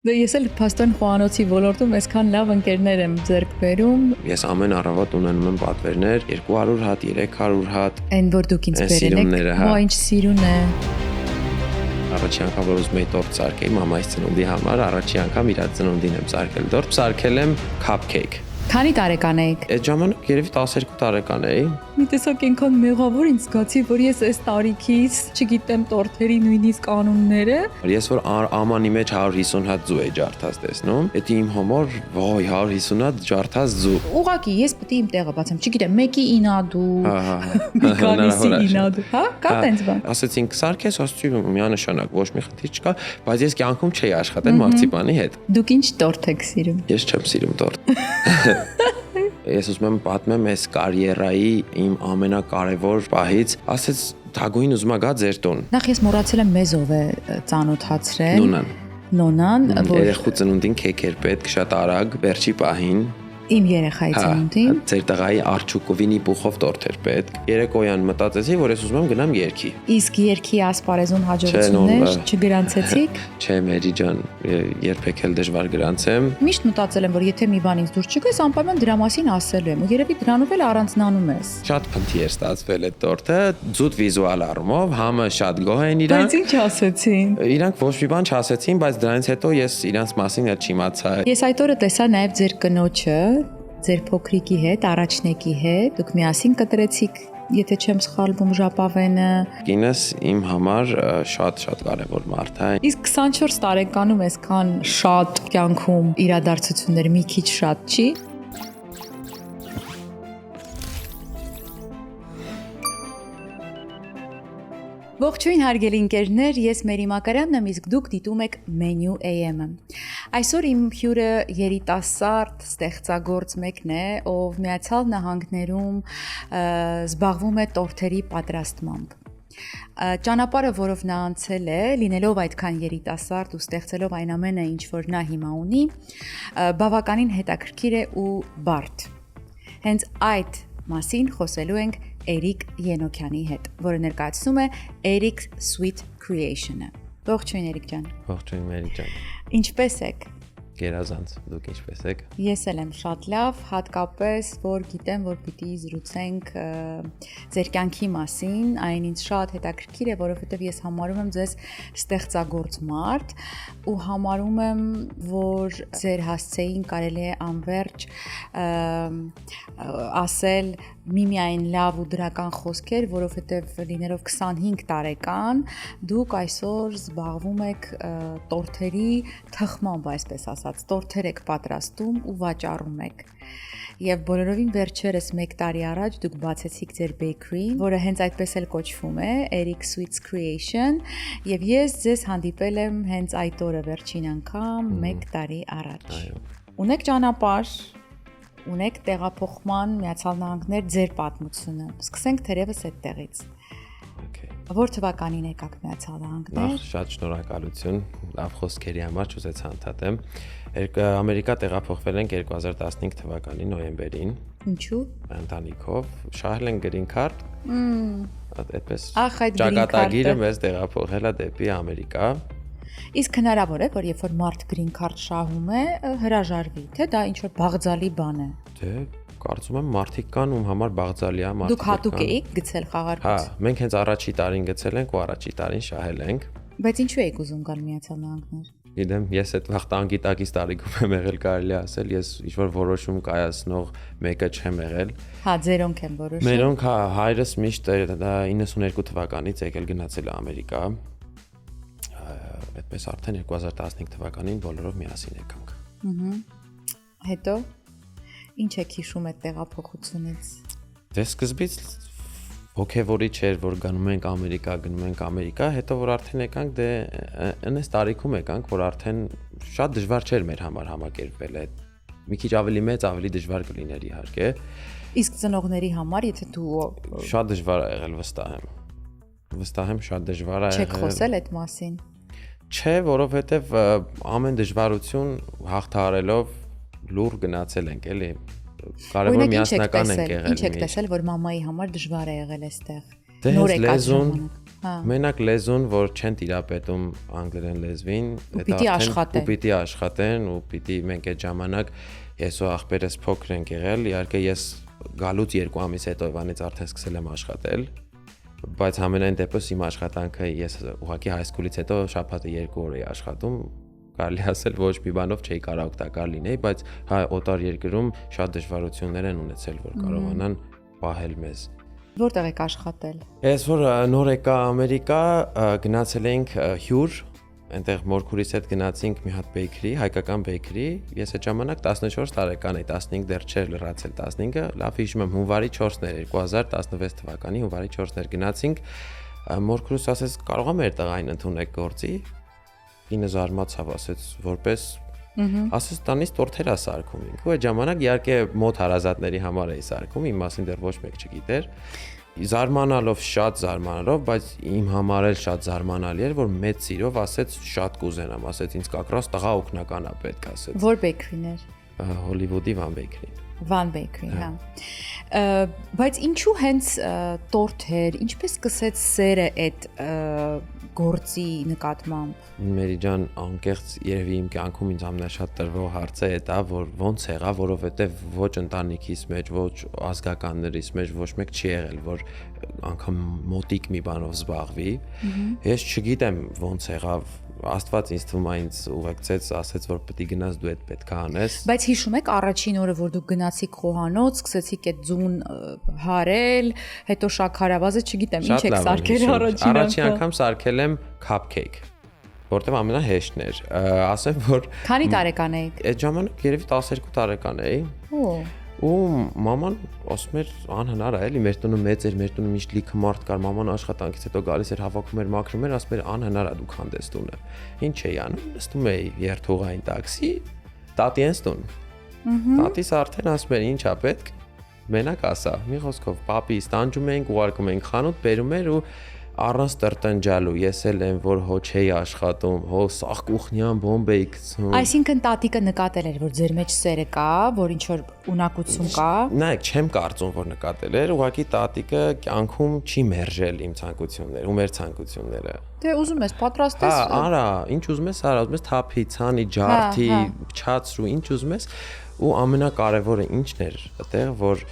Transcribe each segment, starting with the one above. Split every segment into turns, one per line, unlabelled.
Դե ես էլ փաստորեն խոհանոցի ոլորտում այսքան լավ ընկերներ եմ ձեռք բերում։
Ես ամեն առավոտ ունենում եմ պատվերներ 200 հատ, 300 հատ։
Այն որ դուք ինձ բերել եք, հա ինչ սիրուն է։
Առաջի անգամ որ ուզում եի տորտ սարքեի մամայիս ծնունդի համար, առաջի անգամ իր ծնունդին եմ սարքել տորտ, սարքել եմ cupcake։
Քանի տարեկան եք։
Այդ ժամանակ երևի 12 տարեկան էի։
Մի տեսակ այնքան մեղավոր ինձ զգացի, որ ես այս տարիքից չգիտեմ տորթերի նույնիսկ անունները։
Ես որ ամանի մեջ 150 հատ ձու էի ջարդած տեսնում, դա իմ համար վայ 150 հատ ջարդած ձու։
Ուղղակի ես պետք է իմ տեղը բացեմ, չգիտեմ, մեկի ինադու,
հա,
մի քանիսի ինադու, հա, կա տենց բան։
Ասեցինք սարքես, ասեցի միանշանակ ոչ մի խնդիր չկա, բայց ես կյանքում չէի աշխատել մարցիպանի հետ։
Դուք ինչ տորթ եք սիրում։
Ես չեմ սիրում տորտ։ Ես ուզում եմ պատմեմ այս կարիերայի իմ ամենակարևոր պահից, ասեց Թագուհին ուզում է գա ձեր տուն։
Նախ ես մոռացել եմ մեզ ով է ծանոթացրել։ Նոնան,
որ երեխու ծնունդին քեք էր պետք շատ արագ, վերջի պահին։
Իմ երեխայի ծնունդին։
Ձեր տղայի Արչուկովինի բուխով տորթ էր պետք։ Երեկոյան մտածեցի, որ ես ուզում եմ գնամ երգի։
Իսկ երգի ասպարեզում հաջողություններ չգրանցեցիք։
Չէ, Մերի ջան, երբեք էլ դժվար գրանցեմ։
Միշտ մտածել եմ, որ եթե մի բան ինձ դուր չգաս, անպայման դրա մասին ասելու եմ, ու երևի դրանով էլ առանձնանում ես։
Շատ փնթի էր ստացվել այդ տորթը, զուտ վիզուալ առումով, համը շատ գոհ են իրանք։
Բայց ինչ ասեցին։
Իրանք ոչ մի բան չասեցին, բայց դրանից հետո ես իրանց մասին էլ չիմացա։
Ես այդ օրը տեսա նաև ձեր կնոջը, ձեր փոքրիկի հետ, առաջնեկի հետ, դուք միասին կտրեցիք, եթե չեմ սխալվում, ժապավենը։
Կինս իմ համար շատ կարևոր մարդ է։
Իսկ 24 տարեկանում այսքան շատ կյանքում իրադարձություններ մի քիչ շատ չի։ Ողջույն հարգելի ընկերներ, ես Մերի Մակարյանն եմ, իսկ դուք դիտում եք Menu AM-ը։ Այսօր իմ հյուրը երիտասարդ ստեղծագործ մեկն է, ով Միացյալ Նահանգներում զբաղվում է տորթերի պատրաստմամբ։ Ճանապարհը, որով նա անցել է, լինելով այդքան երիտասարդ ու ստեղծելով այն ամենը, ինչ որ նա հիմա ունի, բավականին հետաքրքիր է ու բարդ։ Հենց այդ մասին խոսելու ենք Էրիկ Ենոքյանի հետ, որը ներկայացնում է Eric's Sweet Creation-ը։ Ողջույն Էրիկ ջան։
Ողջույն Մերի ջան։
Ինչպե՞ս եք։
Գերազանց, դուք ինչպե՞ս եք։
Ես էլ եմ շատ լավ, հատկապես որ գիտեմ, որ պիտի զրուցենք ձեր կյանքի մասին, այն ինձ շատ հետաքրքիր է, որովհետև ես համարում եմ ձեզ ստեղծագործ մարդ ու համարում եմ, որ ձեր հասցեին կարելի է անverջ ասել միմիայն լավ ու դրական խոսքեր, որովհետև լինելով 25 տարեկան, դուք այսօր զբաղվում եք տորթերի թխմամբ, այսպես ասած, տորթեր եք պատրաստում ու վաճառում եք։ Եվ բոլորովին վերջերս 1 տարի առաջ դուք բացեցիք ձեր bakery-ն, որը հենց այդպես էլ կոչվում է, Eric's Sweet Creation, եւ ես ձեզ հանդիպել եմ հենց այդ օրը վերջին անգամ 1 տարի առաջ։ Ունեք ճանապարհ, ունեք տեղափոխման Միացյալ Նահանգներ ձեր պատմությունը։ Սկսենք թերևս այդտեղից։ Որ թվականին եկաք Միացյալ Նահանգներ։
Շատ շնորհակալություն, լավ խոսքերի համար չուզեցի անդատեմ։ Ամերիկա տեղափոխվել ենք 2015 թվականի նոյեմբերին։
Ինչու՞։
Ընտանիքով շահել ենք green card։ Այդպես
Ահա այդ
ճակատագիրը մեզ տեղափոխել է դեպի Ամերիկա։
Իսկ հնարավոր է, որ երբ որ մարդ green card շահում է, հրաժարվի, թե դա ինչ որ բաղձալի բան է։
Դե կարծում եմ մարդիկ կան, ում համար բաղձալի է, մարդիկ։
Դուք հատուկ եք գցել խաղարկուց։
Հա, մենք հենց առաջի տարին գցել ենք ու առաջի տարին շահել ենք։
Բայց ինչու եք ուզում գալ Միացյալ Նահանգներ։
Գիտեմ, ես այդ վաղ անգիտակից տարիքում եմ եղել, կարելի ասել, ես ինչ-որ որոշում կայացնող մեկը չեմ եղել։
Հա, ձերոնք են որոշում։
Մերոնք, հա, հայրս միշտ 92 թվականից եկել գնացել է Ամերիկա։ Այդպես արդեն 2015 թվականին բոլորով միասին եկանք։
Հետո ինչ եք հիշում այդ տեղափոխությունից։
Դե սկզբից ոգևորիչ էր, որ գնում ենք Ամերիկա, հետո որ արդեն եկանք, դե այնպես տարիքում եկանք, որ արդեն շատ դժվար չէր մեր համար համակերպվել այդ։ Մի քիչ ավելի մեծ, ավելի դժվար կլիներ իհարկե։
Իսկ ծնողների համար, եթե դու
շատ դժվար է եղել, վստահ եմ, շատ դժվար է եղել։
Չեք խոսել այդ մասին։
Չէ, որովհետև ամեն դժվարություն հաղթահարելով լուր գնացել ենք, էլի։ Կարևոր միասնական ենք եղել։
Ինչ եք տեսել, որ մամայի համար դժվար է եղել այստեղ։ Նոր եկած
լեզուն,
ժամանակ։
մենակ լեզուն, որ չեն տիրապետում անգլերեն լեզվին,
Ու
պիտի աշխատեն ու պիտի մենք այդ ժամանակ ես ու աղբերս փոքր ենք եղել, իհարկե ես գալուց 2 ամիս հետո Իվանից արդեն սկսել եմ աշխատել, բայց համենայն դեպս իմ աշխատանքը ես ուղղակի հայ-սկուլից հետո շաբաթը 2 օր էի աշխատում, կարելի ասել ոչ մի բանով չէի կարող օգտակար լինեի, բայց օտար երկրում շատ դժվարություններ են ունեցել, որ կարողանան պահել մեզ։
Որտեղ եք աշխատել։
Ես որ նոր եկա Ամերիկա, գնացել էինք հյուր, այնտեղ մորքուրիս հետ գնացինք մի հատ բեյքերի, հայկական բեյքերի, ես այդ ժամանակ 14 տարեկան էի, 15 դեռ չէր լրացել 15-ը, լավ հիշում եմ, հունվարի 4-ն էր 2016 թվականի հունվարի 4-ն էր գնացինք, մորքուրս ասեց կարող եմ մեր տղային ընդունեք գործի, ինը զարմացավ, ասեց որպես ասես տանից տորթեր ասարկում ենք, ու այդ ժամանակ իհարկե մոտ հարազատների համար էի սարքում, իմ մասին դեռ ոչ մեկ չգիտեր, շատ զարմանալով, բայց իմ համար էլ շատ զարմանալի էր, որ մեծ սիրով ասեց շատ կուզենամ, ասեց ինձ կակրաս տղա օգնական է պետք, ասեց։
Որ բեյքերին էր։
Հոլիվուդի Van Bakery։
Van Bakery, հա։ Բայց ինչու հենց տորթեր, ինչպես սկսեց սերը այդ գործի նկատմամբ։
Մերի ջան, անկեղծ երևի իմ կյանքում ինձ ամենաշատ տրվող հարցը է դա, որ ոնց եղավ, որովհետև ոչ ընտանիքիս մեջ, ոչ ազգականներիս մեջ ոչ մեկ չի եղել, որ անգամ մոտիկ մի բանով զբաղվի։ Ես չգիտեմ ոնց եղավ, Աստված ինձ թվում է ինձ ուղեկցեց, ասեց որ պետք է գնաս դու այդ պետք է անես։
Բայց հիշում եք առաջին օրը որ դուք գնացիք խոհանոց, սկսեցիք այդ ձուն հարել, հետո շաքարավազը, չգիտեմ, ինչ եք սարքել
առաջին անգամ սարքել եմ cupcake, որտեղ ամենահեշտն էր։ Ասեմ որ
Քանի տարեկան էիք։
Այդ ժամանակ երևի 12 տարեկան էի։ Ու մաման ասում էր անհնար է, էլի մեր տունը մեծ էր, մեր տունը միշտ լիքը մարդ կար, մաման աշխատանքից հետո գալիս էր, հավաքում էր, մաքրում էր, ասում էր անհնար է դու քանդես տունը։ Ինչ էի անում, նստում էի երթուղային տաքսի, տատիենց տուն։ Տատիս արդեն ասում էր ինչա պետք, մենակ ասա, մի խոսքով, պապիս տանջում էինք, ուղարկում էինք խանութ, բերում էր ու առանց տրտնջալու, ես էլ եմ որ հո չէի աշխատում, հո սաղ կուխնյան բոմբ էի գցում։
Այսինքն տատիկը նկատել էր, որ ձեր մեջ սերը կա, որ ինչ որ ունակություն կա։
Նայեք, չեմ կարծում, որ նկատել էր, ուղղակի տատիկը կյանքում չի մերժել իմ ցանկությունները, ու մեր ցանկությունները։
Դե ուզում ես պատրաստես։
Արա, ինչ ուզում ես, արա, ուզում ես թափի, ցանի, ջարդի, փչացրու, ինչ ուզում ես, ու ամենակարևորը ինչն էր, այդտեղ որ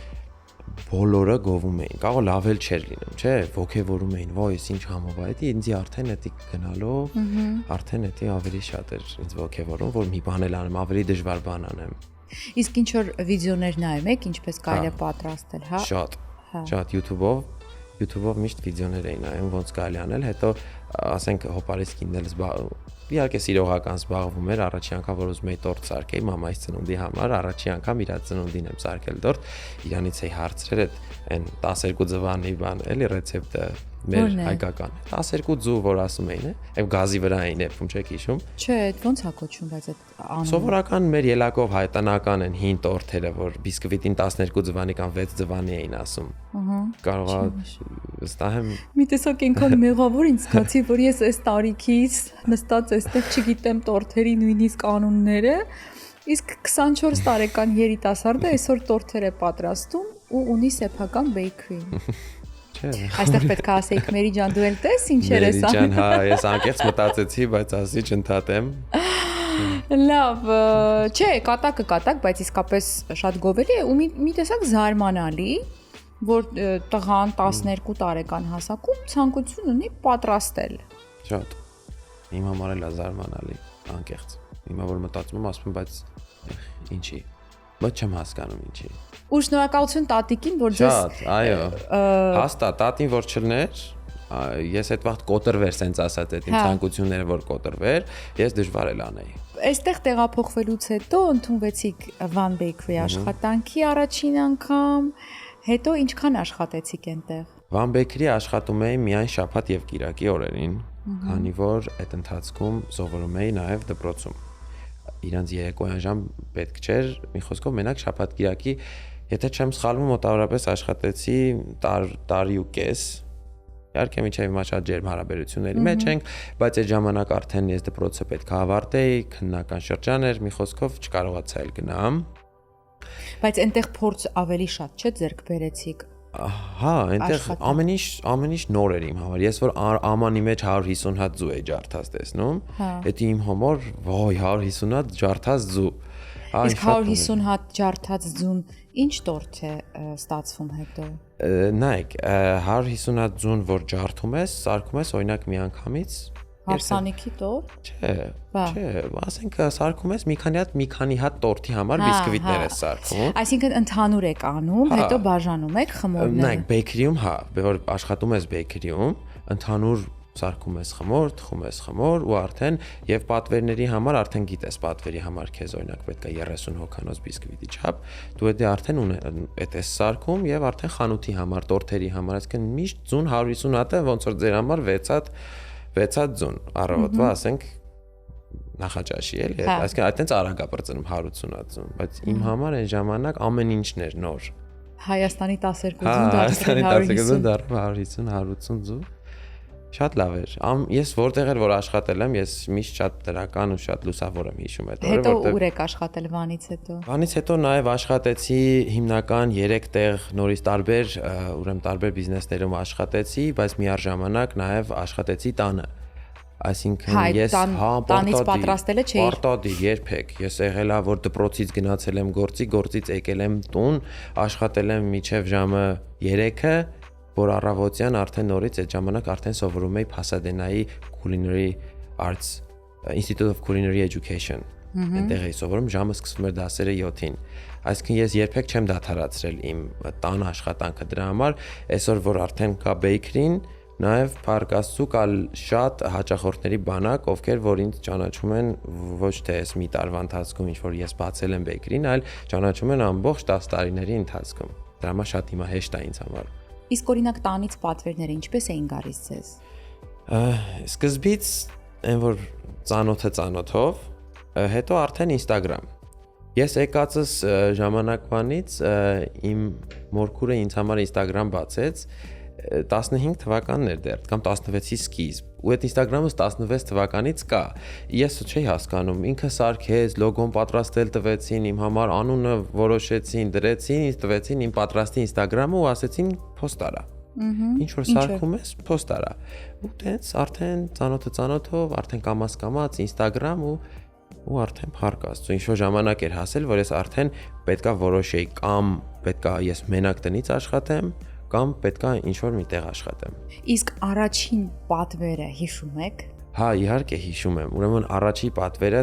բոլորը գովում էին, կարող լավ էլ չէր լինում, չէ, ոգևորում էին, ոյ, ես ինչ համով է, դա ինձ արդեն էդի գնալով, արդեն էդի ավելի շատ էր ինձ ոգևորում, որ մի բան էլ անեմ, ավելի դժվար բան անեմ։
Իսկ ինչ որ վիդեոներ նայում եք, ինչպես կարելի է պատրաստել, հա։
Շատ YouTube-ով միշտ վիդեոներ էին նայում, ոնց կարելի անել, հետո ասենք հոպարից կինն էլ իհարկե սիրողական զբաղվում էր, առաջի անգամ որ ուզում էի տորտ սարքեի մամայից ծնունդի համար, առաջի անգամ իր ծնունդին եմ սարքել տորտ, իրանից էի հարցրել այն 12 ձվանի բան, էլի ռեցեպտը մեր հայկական 12 ձու որ ասում էին, այլ գազի վրա էին եպում, չեք հիշում։
Չէ, ոնց է կոչվում, բայց այդ անունը։
Սովորական մեր ելակով հայտնական են հին տորթերը, որ բիսկվիտին 12 ձվանի կամ 6 ձվանի էին ասում։ Կարող է վստահ եմ։
Մի տեսակ այնքան մեղավոր ինձ զգացի, որ ես այս տարիքից նստած այստեղ չգիտեմ տորթերի նույնիսկ անունները, իսկ 24 տարեկան երիտասարդը այսօր տորթեր է պատրաստում ու ունի սեփական բեյքերի։ Այստեղ պետք է ասեիք Մերի ջան, դու էլ տես ինչեր ես անում։
Մերի ջան, հա, ես անկեղծ մտածեցի, բայց ասի չընդհատեմ։
Լավ, չէ, կատակ, բայց իսկապես շատ գովելի է ու մի տեսակ զարմանալի, որ տղան 12 տարեկան հասակում ցանկություն ունի պատրաստել։
Շատ։ Իմ համար էլ է զարմանալի, անկեղծ։ Հիմա որ մտածում եմ, ասում եմ, բայց ինչի։ Բայց չեմ հասկանում ինչի։
Ու շնորհակալություն տատիկին, որ ձեզ
Շատ, այո։ Հաստատ, տատին որ չլներ, ես այդ վաղ կոտրվեր, սենց ասած, այդ իմ ցանկությունները որ կոտրվեր, ես դժվար էլ անեի։
Այստեղ տեղափոխվելուց հետո ընդունվեցիք Van Bakery աշխատանքի առաջին անգամ, հետո ինչքան աշխատեցիք այնտեղ։
Van Bakery աշխատում էի միայն շաբաթ եւ կիրակի օրերին, քանի որ այդ ընթացքում սովորում էի նաեւ դպրոցում։ Իրանց երեկոյան ժամ պետք չէր, մի խոսքով մենակ շաբաթ կիրակի, եթե չեմ սխալվում, մոտավորապես աշխատեցի տարի ու կես։ Իհարկե մինչև հիմա շատ ջերմ հարաբերությունների մեջ ենք, բայց այդ ժամանակ արդեն ես դպրոցը պետք է ավարտեի, քննական շրջան էր, մի խոսքով չկարողացա էլ գնամ։
Բայց այնտեղ փորձ ավելի շատ չէ ձեռք բերեցիք։
Հա, այնտեղ ամեն ինչ նոր էր իմ համար։ Ես որ ամանի մեջ 150 հատ ձու էի ջարդած տեսնում, դա իմ համար, վայ, 150 հատ ջարդած ձու։
Իսկ 150 հատ ջարդած ձուն ինչ տորթ է ստացվում հետո։
Նայեք, 150 հատ ձուն, որ ջարդում ես, սարքում ես օրինակ մի անգամից
հարսանիքի տոր։
Չէ, ասենք սարքում ես մի քանի հատ տորթի համար բիսկվիտներ ես սարքում։
Այսինքն ընդհանուր եք անում, հետո բաժանում եք խմորները։
Նայեք, բեյքերիում, հա, որ աշխատում ես բեյքերիում, ընդհանուր սարքում ես խմոր, թխում ես խմոր ու արդեն եւ պատվերների համար արդեն գիտես պատվերի համար քեզ օրինակ պետք է 30 հոգանոց բիսկվիտի չափ, դու դա արդեն այդ ես սարքում եւ արդեն խանութի համար, տորթերի համար, այսինքն միշտ ձուն 150 հատ է, ոնց որ ձեր համար 6 հատ ձուն, առավոտվա ասենք նախաճաշի էլի, այսինքն այդտենց արագ է բրծնում 180 հատ ձուն, բայց իմ համար այն ժամանակ ամեն ինչն էր նոր։
Հայաստանի 12 ձուն դարձել
150 180 ձուն։ Շատ լավ էր։ Ես որտեղ էր որ աշխատել եմ, ես միշտ շատ դրական ու շատ լուսավոր եմ հիշում այդ օրը,
որտեղ Հետո ուր եք աշխատել Վանից հետո։
Վանից հետո նաև աշխատեցի հիմնական 3 տեղ նորից տարբեր բիզնեսներում աշխատեցի, բայց միաժամանակ նաև աշխատեցի տանը։ Այսինքն ես
տանից պատրաստելը չէի։
Պարտադիր երբեք։ Ես եղել եմ որ դպրոցից գնացել եմ գործից եկել եմ տուն, աշխատել եմ մինչև ժամը 3-ը, որ առավոտյան արդեն նորից այդ ժամանակ արդեն սովորում էի Pasadena-ի Culinary Arts Institute of Culinary Education։ Այնտեղ էի սովորում, ժամը սկսվում էր դասերը 7-ին։ Այսինքն ես երբեք չեմ դադարեցրել իմ տան աշխատանքը դրա համար, այսօր որ արդեն կա bakery-ին, նաև Փառք Աստծո կա շատ հաճախորդների բանակ, ովքեր որ ինձ ճանաչում են ոչ թե այս մի տարվա ընթացքում, ինչ որ ես բացել եմ bakery-ին, այլ ճանաչում են ամբողջ 10 տարիների ընթացքում։ Դրա համար շատ հիմա հեշտ է ինձ համար։
Իսկ օրինակ տանից պատվերները ինչպես էին գալիս ձեզ։
Սկզբից այն որ ծանոթով, հետո արդեն Instagram։ Ես եկածս ժամանակվանից իմ մորքուրը ինձ համար Instagram բացեց 15 թվականներ դեռ կամ 16-ի սկիզբ։ Ու այդ Instagram-ը 16 թվականից կա։ Ես չէի հասկանում, ինքը սարքեց, լոգոն պատրաստել տվեցին, իմ համար անունը որոշեցին, դրեցին, ինձ տվեցին իմ պատրաստի Instagram-ը ու ասեցին post արա։ Ինչ որ սարքում ես, post արա։ Ու տենց արդեն ծանոթով, արդեն կամաց Instagram ու արդեն Փառք Աստծո, ինչ որ ժամանակ էր հասել, որ ես արդեն պետքա որոշեի կամ պետքա ես մենակ տնից աշխատեմ, կամ պետքա ինչ-որ մի տեղ աշխատեմ։
Իսկ առաջին պատվերը հիշում եք։
Հա, իհարկե հիշում եմ։ Ուրեմն առաջի պատվերը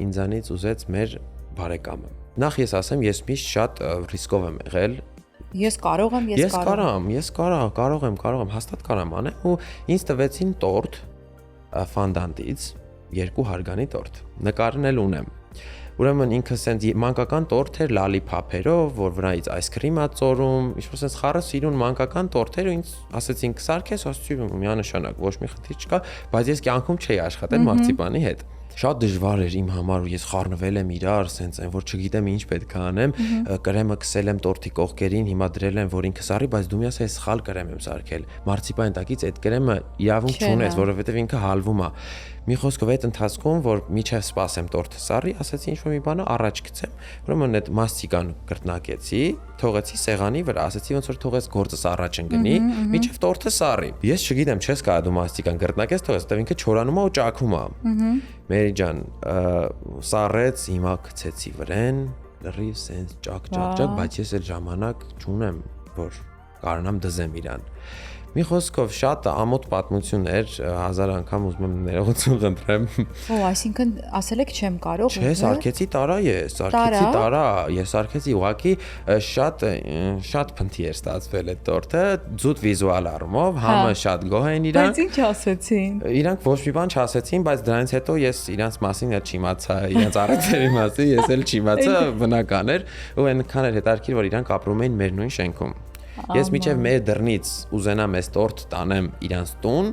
ինձանից ուզեց մեր բարեկամը։ Նախ ես ասեմ, ես միշտ շատ ռիսկով եմ եղել։
Ես կարող եմ,
հաստատ կարամ անեմ ու ինձ տվեցին տորտ ֆանդանտից, 2 հարգանի տորտ։ Նկարն էլ ունեմ։ Ուրեմն ինքը սենց մանկական տորթ էր լալիփափերով, որ վրայից այսկրիմ ա ծորում, ինչ-որ սենց խառը սիրուն մանկական տորթեր ու ինձ ասեցին կսարքես, ասեցի միանշանակ, ոչ մի խնդիր չկա, բայց ես կյանքում չէի աշխատել մարցիպանի հետ։ Շատ դժվար էր իմ համար ու ես խառնվել եմ իրար, սենց այն որ չգիտեմ ինչ պետք է անեմ, կրեմը քսել եմ տորթի կողքերին, հիմա դրել եմ որ ինքը սարի, բայց դու մի ասես սխալ կրեմ եմ սարքել։ Մարցիպան տակից այդ կրեմը իրավունք չունես, որովհետև ինքը հալվում է։ Մի խոսքով այդ ընթացքում, որ միջև սպասեմ տորթը սարի, ասեցի ինչ-որ մի բանը առաջ գցեմ, ուրեմն այդ մաստիկան կրտնակեցի, թողեցի սեղանի վրա, ասեցի ոնց որ թողես գործս առաջ ընկնի, միջև տորթը սարի։ Ես չգիտեմ, չես կարա դու մաստիկան կրտնակես, թողես, դեռ ինքը չորանում է ու ճաքում է։ Մերի ջան, սարեց, հիմա գցեցի վրան, լրիվ սենց ճակ, բայց ես էլ ժամանակ չունեմ, որ կարողանամ դզեմ իրան։ Մի խոսքով շատ ամոթ պատմություն էր, 1000 անգամ ուզում եմ ներողություն խնդրեմ։
Օ, այսինքն ասել եք չեմ կարող։
Չէ, սարքեցի տարա ես, ես սարքեցի ուղղակի շատ փնթի էր ստացվել այդ տորթը, ձուտ վիզուալ առումով, համը շատ գոհ են իրանք։
Բայց ինչ ասեցին։
Իրանք ոչ մի բան չասեցին, բայց դրանից հետո ես իրանց մասին չիմացա, իրանց առաքների մասին ես էլ չիմացա, բնական էր, ու այնքան էր հետաքրքիր, որ իրանք ապրում էին մեր նույն շենքում։ Ես միջև մեր դռնից ուզենամ այս տորթ տանեմ իրանց տուն,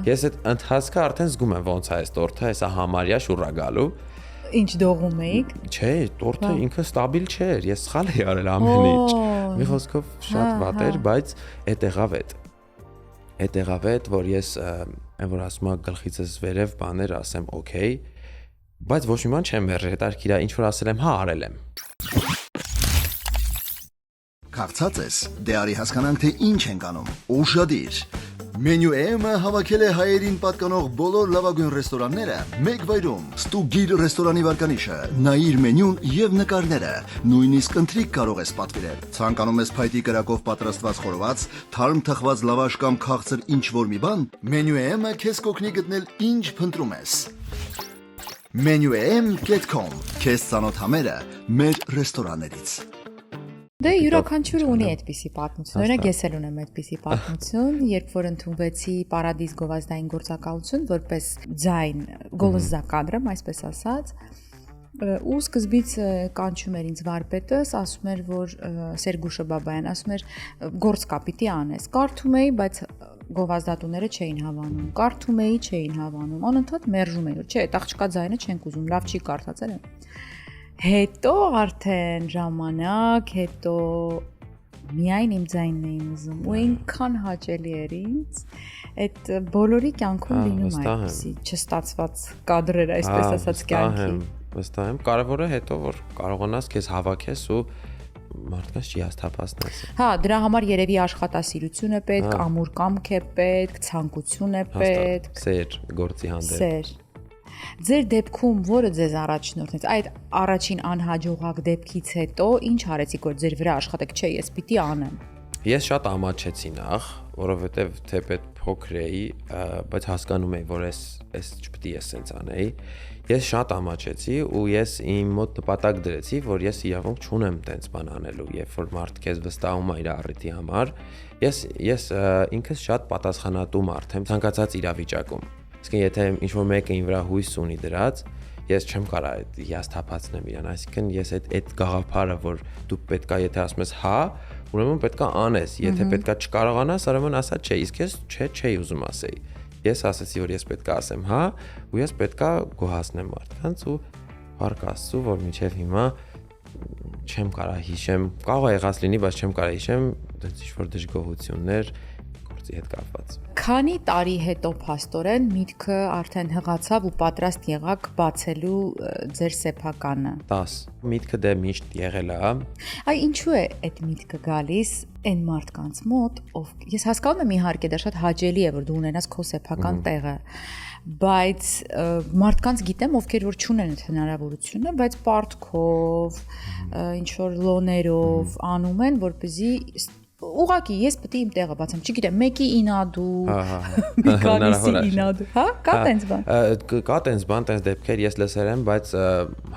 ես այդ ընթացքը արդեն զգում եմ ոնց է այս տորթը, հեսա համարյա շուռա գալու։
Ինչ դողում էիք։
Չէ, տորթը ինքը ստաբիլ չէր, ես սխալ էի արել ամեն ինչ։ Մի խոսքով շատ վատ էր, բայց այդ եղավ, որ ես այն որ ասում եմ գլխիցս վերև բաներ ասեմ, օքեյ, բայց ոչ մի բան չեմ մերժել, հետաքրքիր է, ինչ որ ասել եմ, հա արել եմ։
Քաղցած ես, դե արի հասկանանք թե ինչ ենք անում։ Ուշադիր։ Մենյու M-ը հավաքել է հայերին պատկանող բոլոր լավագույն ռեստորանները մեկ վայրում։ Ստուգիր ռեստորանի վարկանիշը, նայիր մենյուն եւ նկարները, նույնիսկ ընթրիք կարող ես պատվիրել։ Ցանկանում ես փայտի կրակով պատրաստված խորոված, թարմ թխված լավաշ կամ քաղցր ինչ-որ մի բան, Մենյու M-ը քեզ կօգնի գտնել ինչ փնտրում ես։ menuem.com Քեզ ծանոթ համերը մեր ռեստորաններից։
Դե յուրաքանչյուրը ունի այդպիսի պատմություն։ Օրինակ ես էլ ունեմ այդպիսի պատմություն, երբ որ ընդունվեցի Պարադիս գովազդային գործակալություն որպես ձայն գոլոզա կադրեմ, այսպես ասած, ու սկզբից կանչում էր ինձ վարպետս, ասում էր, որ Սերգուշը Բաբայան, ասում էր գործ կա պիտի անես։ Կարդում էի, բայց գովազդատուները չէին հավանում։ Կարդում էի, չէին հավանում։ Անընդհատ մերժում էին, որ չէ, այդ աղջկա ձայնը չենք ուզում, լավ չի կարդացել։ Հետո արդեն ժամանակ, հետո միայն իմ ձայնն էին ուզում ու այնքան հաճելի էր ինձ, այդ բոլորի կյանքում լինում այդպիսի չստացված կադրեր, այսպես ասած կյանքի։
Վստահ եմ, կարևորը հետո որ կարողանաս քեզ հավաքես ու մարդկանց չի հաստատացնես։
Հա, դրա համար երևի աշխատասիրություն է պետք, ամուր կամք է պետք, ցանկություն է պետք,
սեր գործի հանդեպ։
Սեր։ Ձեր դեպքում որը ձեզ առաջնորդեց, այդ առաջին անհաջողակ դեպքից հետո ինչ արեցիք որ ձեր վրա աշխատեք, չէ, ես պիտի անեմ։
Ես շատ ամաչեցի նախ, որովհետև թեպետ փոքր էի, բայց հասկանում էի, որ ես չպիտի ես սենց անեի։ Ես շատ ամաչեցի ու ես իմ մոտ նպատակ դրեցի, որ ես իրավունք չունեմ տենց բան անելու, երբ որ մարդ քեզ վստահում է իր առիթի համար, ես ինքս շատ պատասխանատու մարդ եմ ցանկացած իրավիճակում։ Իսկ եթե ինչ-որ մեկը ին վրա հույս ունի դրած, ես չեմ կարող հիասթափացնեմ իրան, այսինքն ես այդ գաղափարը, որ դու պետքա եթե ասում ես հա, ուրեմն պետքա անես, եթե պետքա չկարողանաս, ուրեմն ասա չէ, իսկ ես չէի ուզում ասեի։ Ես ասացի, որ ես պետքա ասեմ հա, ու ես պետքա գոհացնեմ մարդկանց ու փառք Աստծո, որ մինչև հիմա չեմ կարող հիշեմ, կարող է եղած լինի, բայց չեմ կարող հիշեմ դից ինչ-որ դժգոհություններ գործի հետ կապված։
Քանի տարի հետո փաստորեն միտքը արդեն հղացավ ու պատրաստ եղաք բացելու ձեր սեփականը։
10 միտքը դե միշտ եղել է։
Այ ինչու է այդ միտքը գալիս այն մարդկանց մոտ, ով ես հասկանում եմ իհարկե դա շատ հաճելի է որ դու ունենաս քո սեփական տեղը, բայց մարդկանց գիտեմ ովքեր որ չունեն այդ հնարավորությունը, բայց պարտքով, ինչ որ լոներով անում են, որպեսզի ուղղակի ես պետք է իմ տեղը բացեմ, չգիտեմ, մեկի ինադու, մի քանիսի ինադու, հա, կա տենց բան։
Կա տենց բան, տենց դեպքեր ես լսել եմ, բայց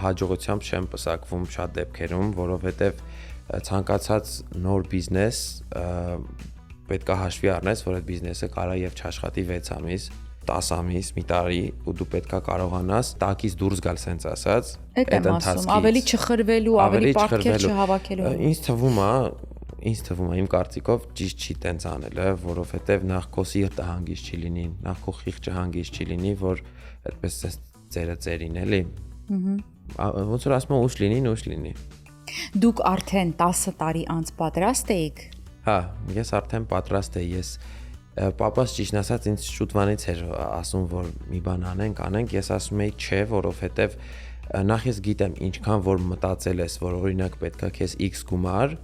հաջողությամբ չեմ պսակվում շատ դեպքերում, որովհետև ցանկացած նոր բիզնես պետք է հաշվի առնես, որ այդ բիզնեսը կարա եւ չաշխատի 6 ամիս, 10 ամիս, մի տարի, ու դու պետքա կարողանաս տակից դուրս գալ, սենց ասած,
այդ ընթացքից, ավելի չխրվելու, ավելի պարտքեր չհավաքելու։
Ինձ թվում է իմ կարծիքով ճիշտ չի տենց անելը, որովհետև նախ քո սիրտը հանգիստ չի լինի, նախ քո խիղճը հանգիստ չի լինի, որ այդպես ծերը ծերին էլի։ Ոնց որ ասում եմ ուշ լինի։
Դուք արդեն 10 տարի անց պատրաստ էիք։
Հա, ես արդեն պատրաստ էի, ես պապաս ճիշտ ասած ինձ շուտվանից էր ասում, որ մի բան անենք, ես ասում էի չէ, որովհետև նախ ես գիտեմ ինչքան որ մտածել ես, որ օրինակ պետքա քեզ X գումար,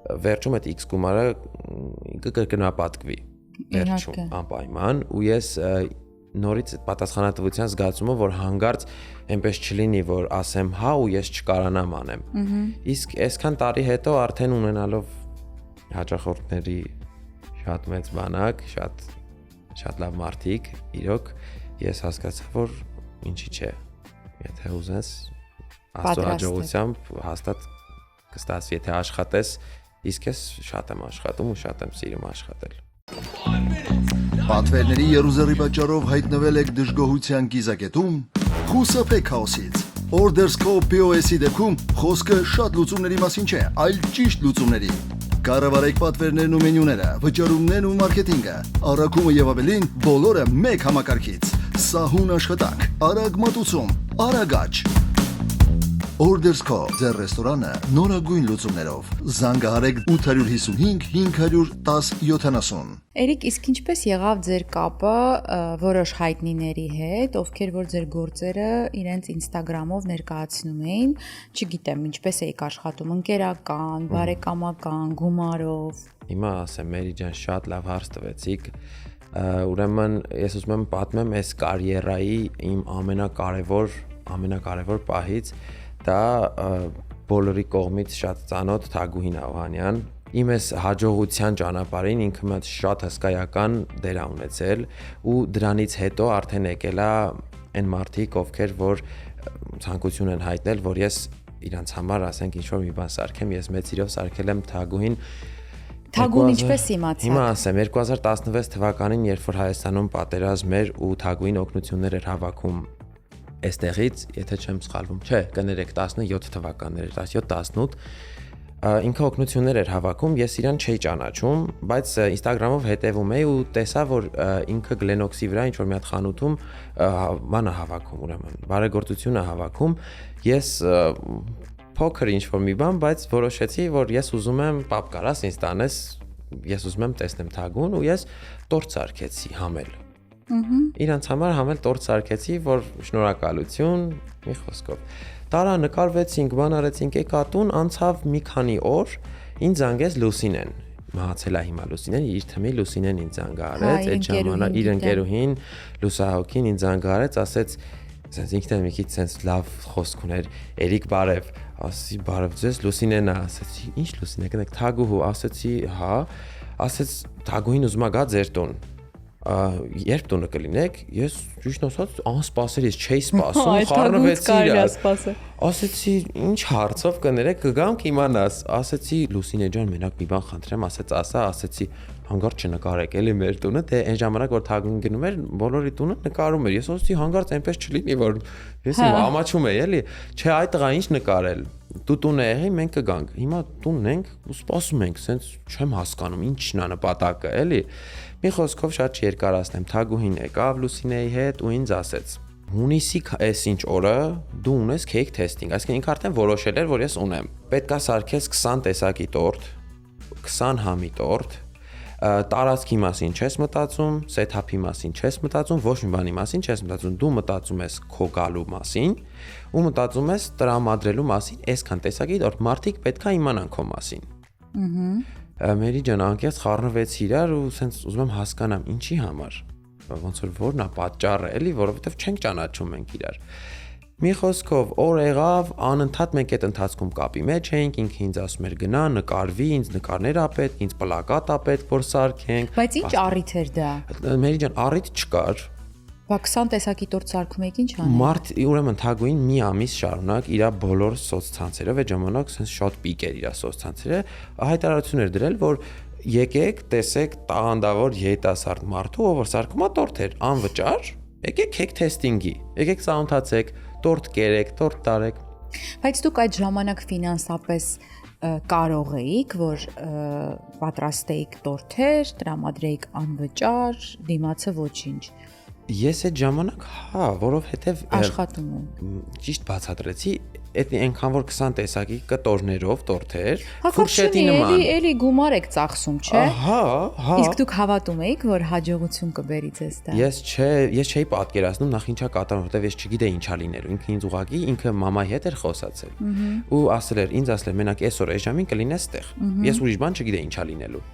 վերջում այդ X գումարը կկրկնապատկվի վերջում անպայման ու ես նորից պատասխանատվության զգացումը որ հանգարց այնպես չլինի որ ասեմ հա ու ես չկարանամ անեմ իսկ այսքան տարի հետո արդեն ունենալով հաճախորդների շատ մեծ բանակ շատ լավ մարդիկ իրոք ես հասկացա որ ինչի՞ չէ եթե ուզես Աստծո հաջողությամբ հաստատ կստացվի եթե աշխատես իսկ ես շատ եմ աշխատում ու շատ եմ սիրում աշխատել։
Պատվերների երուզերի պատճառով հայտնվել եք դժգոհության կիզակետում, խուսափեք քաոսից։ Orderscope POS-ի դեպքում խոսքը շատ լուծումների մասին չէ, այլ ճիշտ լուծումների։ Կառավարեք պատվերներն ու մենյուները, վճարումներն ու մարքեթինգը, առաքումը եւ ավելին, բոլորը մեկ համակարգից։ Սահուն աշխատանք, արագ մատուցում, արագ աճ։ Orders.co ձեր ռեստորանը նորագույն լուծումներով։ Զանգահարեք 855 510 70։
Էրիկ, իսկ ինչպես եղավ ձեր կապը որոշ հայտնիների հետ, ովքեր որ ձեր գործերը իրենց Instagram-ով ներկայացնում էին, չգիտեմ, ինչպես էիք աշխատում, ընկերական, բարեկամական, գումարով։
Հիմա ասեմ, Մերի ջան, շատ լավ հարց տվեցիք։ Ուրեմն ես ուզում եմ պատմեմ այս կարիերայի իմ ամենակարևոր պահից, դա բոլորի կողմից շատ ծանոթ Թագուհին Աղուհանյան։ Իմ այս հաջողության ճանապարհին ինքը մոտ շատ հսկայական դեր ա ունեցել ու դրանից հետո արդեն եկել է այն մարդիկ, ովքեր որ ցանկություն են հայտնել, որ ես իրանց համար, ասենք, ինչ-որ մի բան սարքեմ, ես մեծ իրով սարքել եմ Թագուհին։
Թագուհին ինչպես իմացաք։
Հիմա ասեմ, 2016 թվականին, երբ որ Հայաստանում պատերազմ էր ու Թագուհին օգնություններ էր հավաքում այստեղից, եթե չեմ սխալվում, չէ, կներեք 17 թվականներ, 17-18, ինքը օգնություններ էր հավաքում, ես իրան չէի ճանաչում, բայց Instagram-ով հետևում էի ու տեսա, որ ինքը Գլենոքսի վրա ինչ-որ մի հատ խանութում բան է հավաքում, ուրեմն, բարեգործություն է հավաքում, ես փոքր ինչ-որ մի բան, բայց որոշեցի, որ ես ուզում եմ, պապ կարաս ինձ տանես, ես ուզում եմ տեսնեմ Թագուհին ու ես տորտ սարքեցի համել։ Իրանց համար համել տորտ սարքեցի, որ շնորհակալություն, մի խոսքով։ Տարա նկարվեցինք, բան արեցինք, եկա տուն, անցավ մի քանի օր, ինձ զանգեց Լուսինեն։ Մահացել է հիմա Լուսինեն, իր թմի Լուսինեն ինձ զանգարեց, այդ ժամանակ իր ընկերուհին Լուսահոգին ինձ զանգարեց, ասեց, ասենց ինքն էլ մի քիչ sense լավ խոսք ուներ, Էրիկ բարև, ասեցի բարև ձեզ, Լուսինեն է, ասեցի, ինչ Լուսինե, գնաք Թագուհու, ասեցի, հա, ասեց Թագուհին ուզում է գա ձեր տուն։ Երբ տունը կլինեք, ես ճիշտ ասած անսպասելի չէի սպասում, խառնվեցի իրար։ Ասեցի, ինչ հարցով կներեք, կգամ կիմանաս։ Ասեցի, Լուսինե ջան, մենակ մի բան խնդրեմ, ասեցի, հանգարց չնկարեք էլի մեր տունը, դե այն ժամանակ որ Թագուհին գնում էր, բոլորի տունը նկարում էր։ Ես ասեցի, հանգարց այնպես չլինի, որ ես իմ ամաչում էի, էլի։ Չէ, այ տղա, ինչ նկարել։ Դու տուն եղի, մենք կգանք։ Հիմա տունն ենք ու սպասում ենք, սենց չեմ հասկանում, ինչն է նպատակը, էլի։ Մի խոսքով շատ չերկարացնեմ, Թագուհին եկավ Լուսինեի հետ ու ինձ ասեց. Հունիսի այս ինչ օրը դու ունես cake testing, այսինքն ինքը արդեն որոշել էր, որ ես ունեմ։ Պետք է սարքես 20 տեսակի տորտ, 20 համի տորտ, տարածքի մասին չես մտածում, set-up-ի մասին չես մտածում, ոչ մի բանի մասին չես մտածում, դու մտածում ես քո գալու մասին ու մտածում ես տրամադրելու մասին, այսքան տեսակի տորտ, մարդիկ պետք է իմանան քո մասին։ Մերի ջան, անկեղծ խառնվեցի իրար ու սենց ուզում եմ հասկանամ ինչի համար, ոնց որ որն է պատճառը, էլի, որովհետև չենք ճանաչում մենք իրար։ Մի խոսքով, օր եղավ, անընդհատ մենք այդ ընթացքում կապի մեջ էինք, ինքը ինձ ասում էր գնա, նկարվի, ինձ նկարներ ա պետք, ինձ պլակատ ա պետք, որ սարքենք։
Բայց ինչ առիթ էր դա։
Մերի ջան, առիթ չկար։
Բա 20 տեսակի տորտ սարքում եք ինչ անել։
Մարդ, ուրեմն Թագուհին մի ամիս շարունակ իր բոլոր սոցցանցերով այդ ժամանակ sense շատ պիկ էր իր սոցցանցերը, հայտարարություն էր դրել, որ եկեք, տեսեք տաղանդավոր երիտասարդ մարդու, ով որ սարքում է տորթեր, անվճար, եկեք cake testing-ի, եկեք սաունթացեք, տորտ կերեք, տորտ տարեք։
Բայց դուք այդ ժամանակ ֆինանսապես կարող էիք, որ պատրաստեիք տորթեր, տրամադրեիք անվճար, դիմացը ոչինչ։
Ես այդ ժամանակ, հա, որովհետև
աշխատում եմ։
Ճիշտ բացատրեցի, այդ այնքան որ 20 տեսակի կտորներով տորթեր, ֆուրշետի նման։
Էլի գումար եք ծախսում, չէ։
Հա։
Իսկ դուք հավատում եք, որ հաջողություն կբերի ձեզ դա։
Ես չէի պատկերացնում նախ ինչա կատարում, որովհետև ես չգիտեի ինչա լինելու։ Ինքը ինձ ուղղակի ինքը մամայի հետ էր խոսացել։ Ու ասել էր, ինձ ասել էր, մենակ այսօր այս ժամին կլինես տեղ։ Ես ուրիշ բան չգիտեի ինչա լինելու։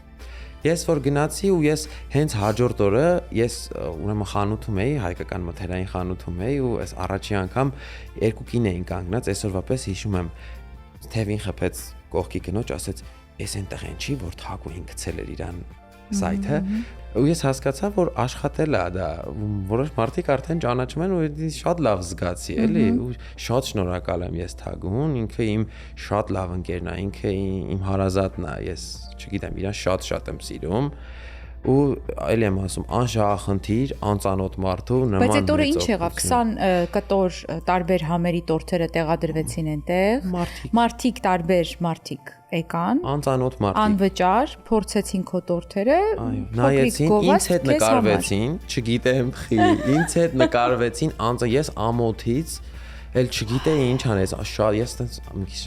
Ես որ գնացի ու ես հենց հաջորդ օրը ես ուրեմն խանութում էի, հայկական մթերային խանութում էի ու այս առաջի անգամ երկու կին էին կանգնած, այսօրվա պես հիշում եմ, թևին խփեց կողքի կնոջ, ասեց, «Էս այնտեղ են չի, որ Թագուհին գցել էր իրան սայթը»։ Ու ես հասկացա, որ աշխատել է դա, որոշ մարդիկ արդեն ճանաչում են ու շատ լավ զգացի, էլի, ու շատ շնորհակալ եմ ես Թագուհուն, ինքը իմ շատ լավ ընկերն է, ինքը իմ հարազատն է, ես չգիտեմ, իրան շատ եմ սիրում ու այլ եմ ասում, անշահախնդիր, անծանոթ մարդու նման։
Բայց այդ օրը ինչ եղավ, 20 կտոր տարբեր համերի տորթերը տեղադրվեցին այնտեղ, մարդիկ տարբեր մարդիկ եկան,
անծանոթ մարդիկ,
անվճար փորձեցին քո տորթերը,
նայեցին, ինձ հետ նկարվեցին, չգիտեմ խի, ինձ հետ նկարվեցին, ես ամոթից Էլ չգիտեի ինչ անես, շատ ես տենց մի քիչ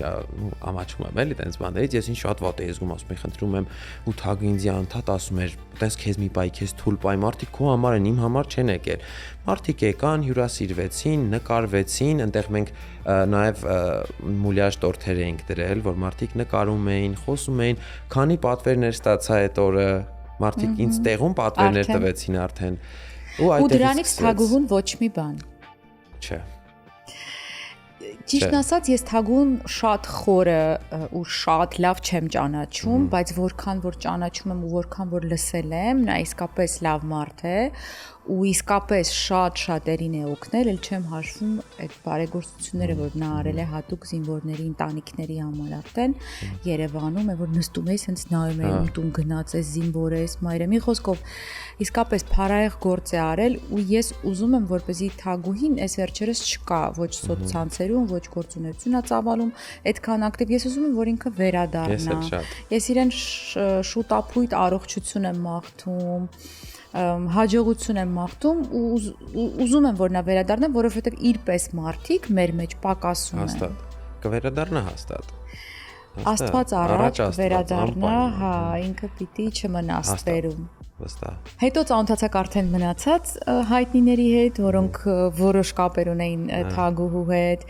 ամաչում եմ էլի տենց բաներից, ես ինչ շատ վատ էի զգում, ասում եմ, խնդրում եմ, ու թագը ինձ անդադ ասում էր, տենց քեզ մի բայ, քեզ թույլ բայ, մարդիկ քո համար են, իմ համար չեն եկել։ Մարդիկ եկան, հյուրասիրվեցին, նկարվեցին, այնտեղ մենք նաև մուլյաժ տորթեր էինք դրել, որ մարդիկ նկարում էին, խոսում էին, քանի պատվերներ ստացա այդ օրը, մարդիկ ինձ տեղում պատվերներ տվեցին արդեն։
Ու դրանից թագուհուն ոչ մի բան։
Չէ։
Ճիշտն ասած, ես թագուն շատ խորը ու շատ լավ չեմ ճանաչում, բայց որքան որ ճանաչում եմ ու որքան որ լսել եմ, նա իսկապես լավ մարդ է ու իսկապես շատ դերին է օգնել, ել չեմ հաշվում այդ բարեգործությունները, որ նա արել է հատուկ զինվորների ընտանիքների համար արդեն Երևանում, որ նստում էի, սենց նայում էի, ում տուն գնաց է զինվոր ես, մայրը, մի խոսքով իսկապես փարայեղ գործ է արել ու ես ուզում եմ, որպեսզի թագուհին այս վերջերս չկա ոչ սոցցանցերում, ոչ գործունեություն է ծավալում, այդքան ակտիվ, ես ուզում եմ, որ ինքը վերադառնա։ Ես իրեն շուտապույտ առողջություն եմ մաղթում, հաջողություն եմ մաղթում ու ուզում եմ, որ նա վերադառնա, որովհետև իր պես մարդիկ մեր մեջ պակասում են։
Հաստատ, կվերադառնա հաստատ։
Աստված առաջ վերադառնա, հա, ինքը պիտի չմնա ստերում։
Վստահ։
Հետո ծանոթացակ արդեն մնացած հայտնիների հետ, որոնք որոշ կապեր ունեին թագուհու հետ,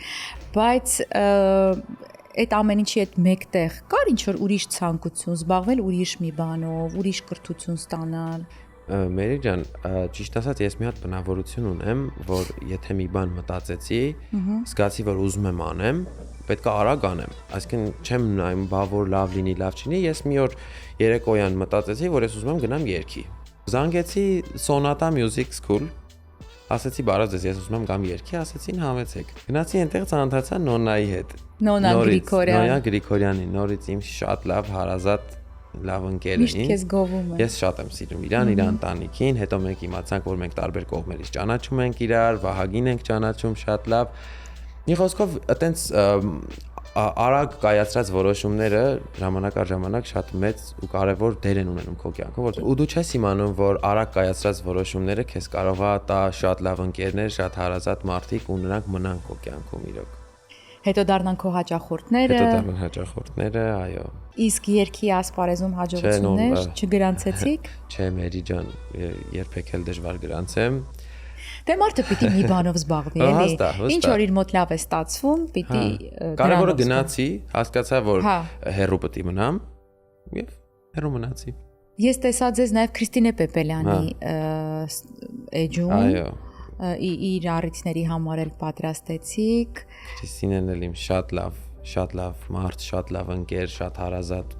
բայց այդ ամեն ինչի հետ մեկտեղ կար ինչ որ ուրիշ ցանկություն զբաղվել ուրիշ մի բանով, ուրիշ կրթություն ստանալ։
Մերի ջան, ճիշտ ասած ես մի հատ բնավորություն ունեմ, որ եթե մի բան մտածեցի, զգացի, որ ուզում եմ անեմ, պետք է արագ անեմ։ Այսինքն չեմ նայում, բա որ լավ լինի, լավ չլինի, ես մի օր երեկոյան մտածեցի, որ ես ուզում եմ գնամ երգի։ Զանգեցի Sonata Music School, ասեցի բարոյ, ես ուզում եմ գամ երգի, ասեցին համեցեք։ Գնացի այնտեղ ծանոթացա Նոնայի հետ։
Նոնա
Գրիգորյանի, նորից իմ շատ լավ հարազատ լավ ընկեր
էին։ Միշտ քեզ գովում է։
Ես շատ եմ սիրում իրան, իր ընտանիքին, հետո մենք իմացանք, որ մենք տարբեր կողմերից ճանաչում ենք իրար, Վահագին ենք ճանաչում շատ լավ։ Մի խոսքով, այտենց արագ կայացրած որոշումները ժամանակ առ ժամանակ շատ մեծ ու կարևոր դեր են ունենում քո կյանքում, որտեղ ու դու չես իմանում, որ արագ կայացրած որոշումները քեզ կարող է տա շատ լավ ընկերներ, շատ հարազատ մարդիկ ու նրանք մնան քո կյանքում իրոք։
Հետո դառնան քո
հաճախորդները, այո։
Իսկ երգի ասպարեզում հաջողություններ չգրանցեցիք։
Չէ, Մերի ջան, երբեք էլ դժվար գրանցեմ։
Դե մարդը պիտի մի բանով զբաղվի, էլի։ Ինչ որ իր մոտ լավ է ստացվում, պիտի
կարևորը գնացի, հասկացա, որ հեռու պիտի մնամ եւ հեռու մնացի։
Ես տեսա ձեզ նաեւ Քրիստինե Պեպելյանի էջում։
Այո։
Իր առիթների համար էլ պատրաստեցիք։
Քրիստինեն էլ իմ շատ լավ մարդ, շատ լավ ընկեր, շատ հարազատ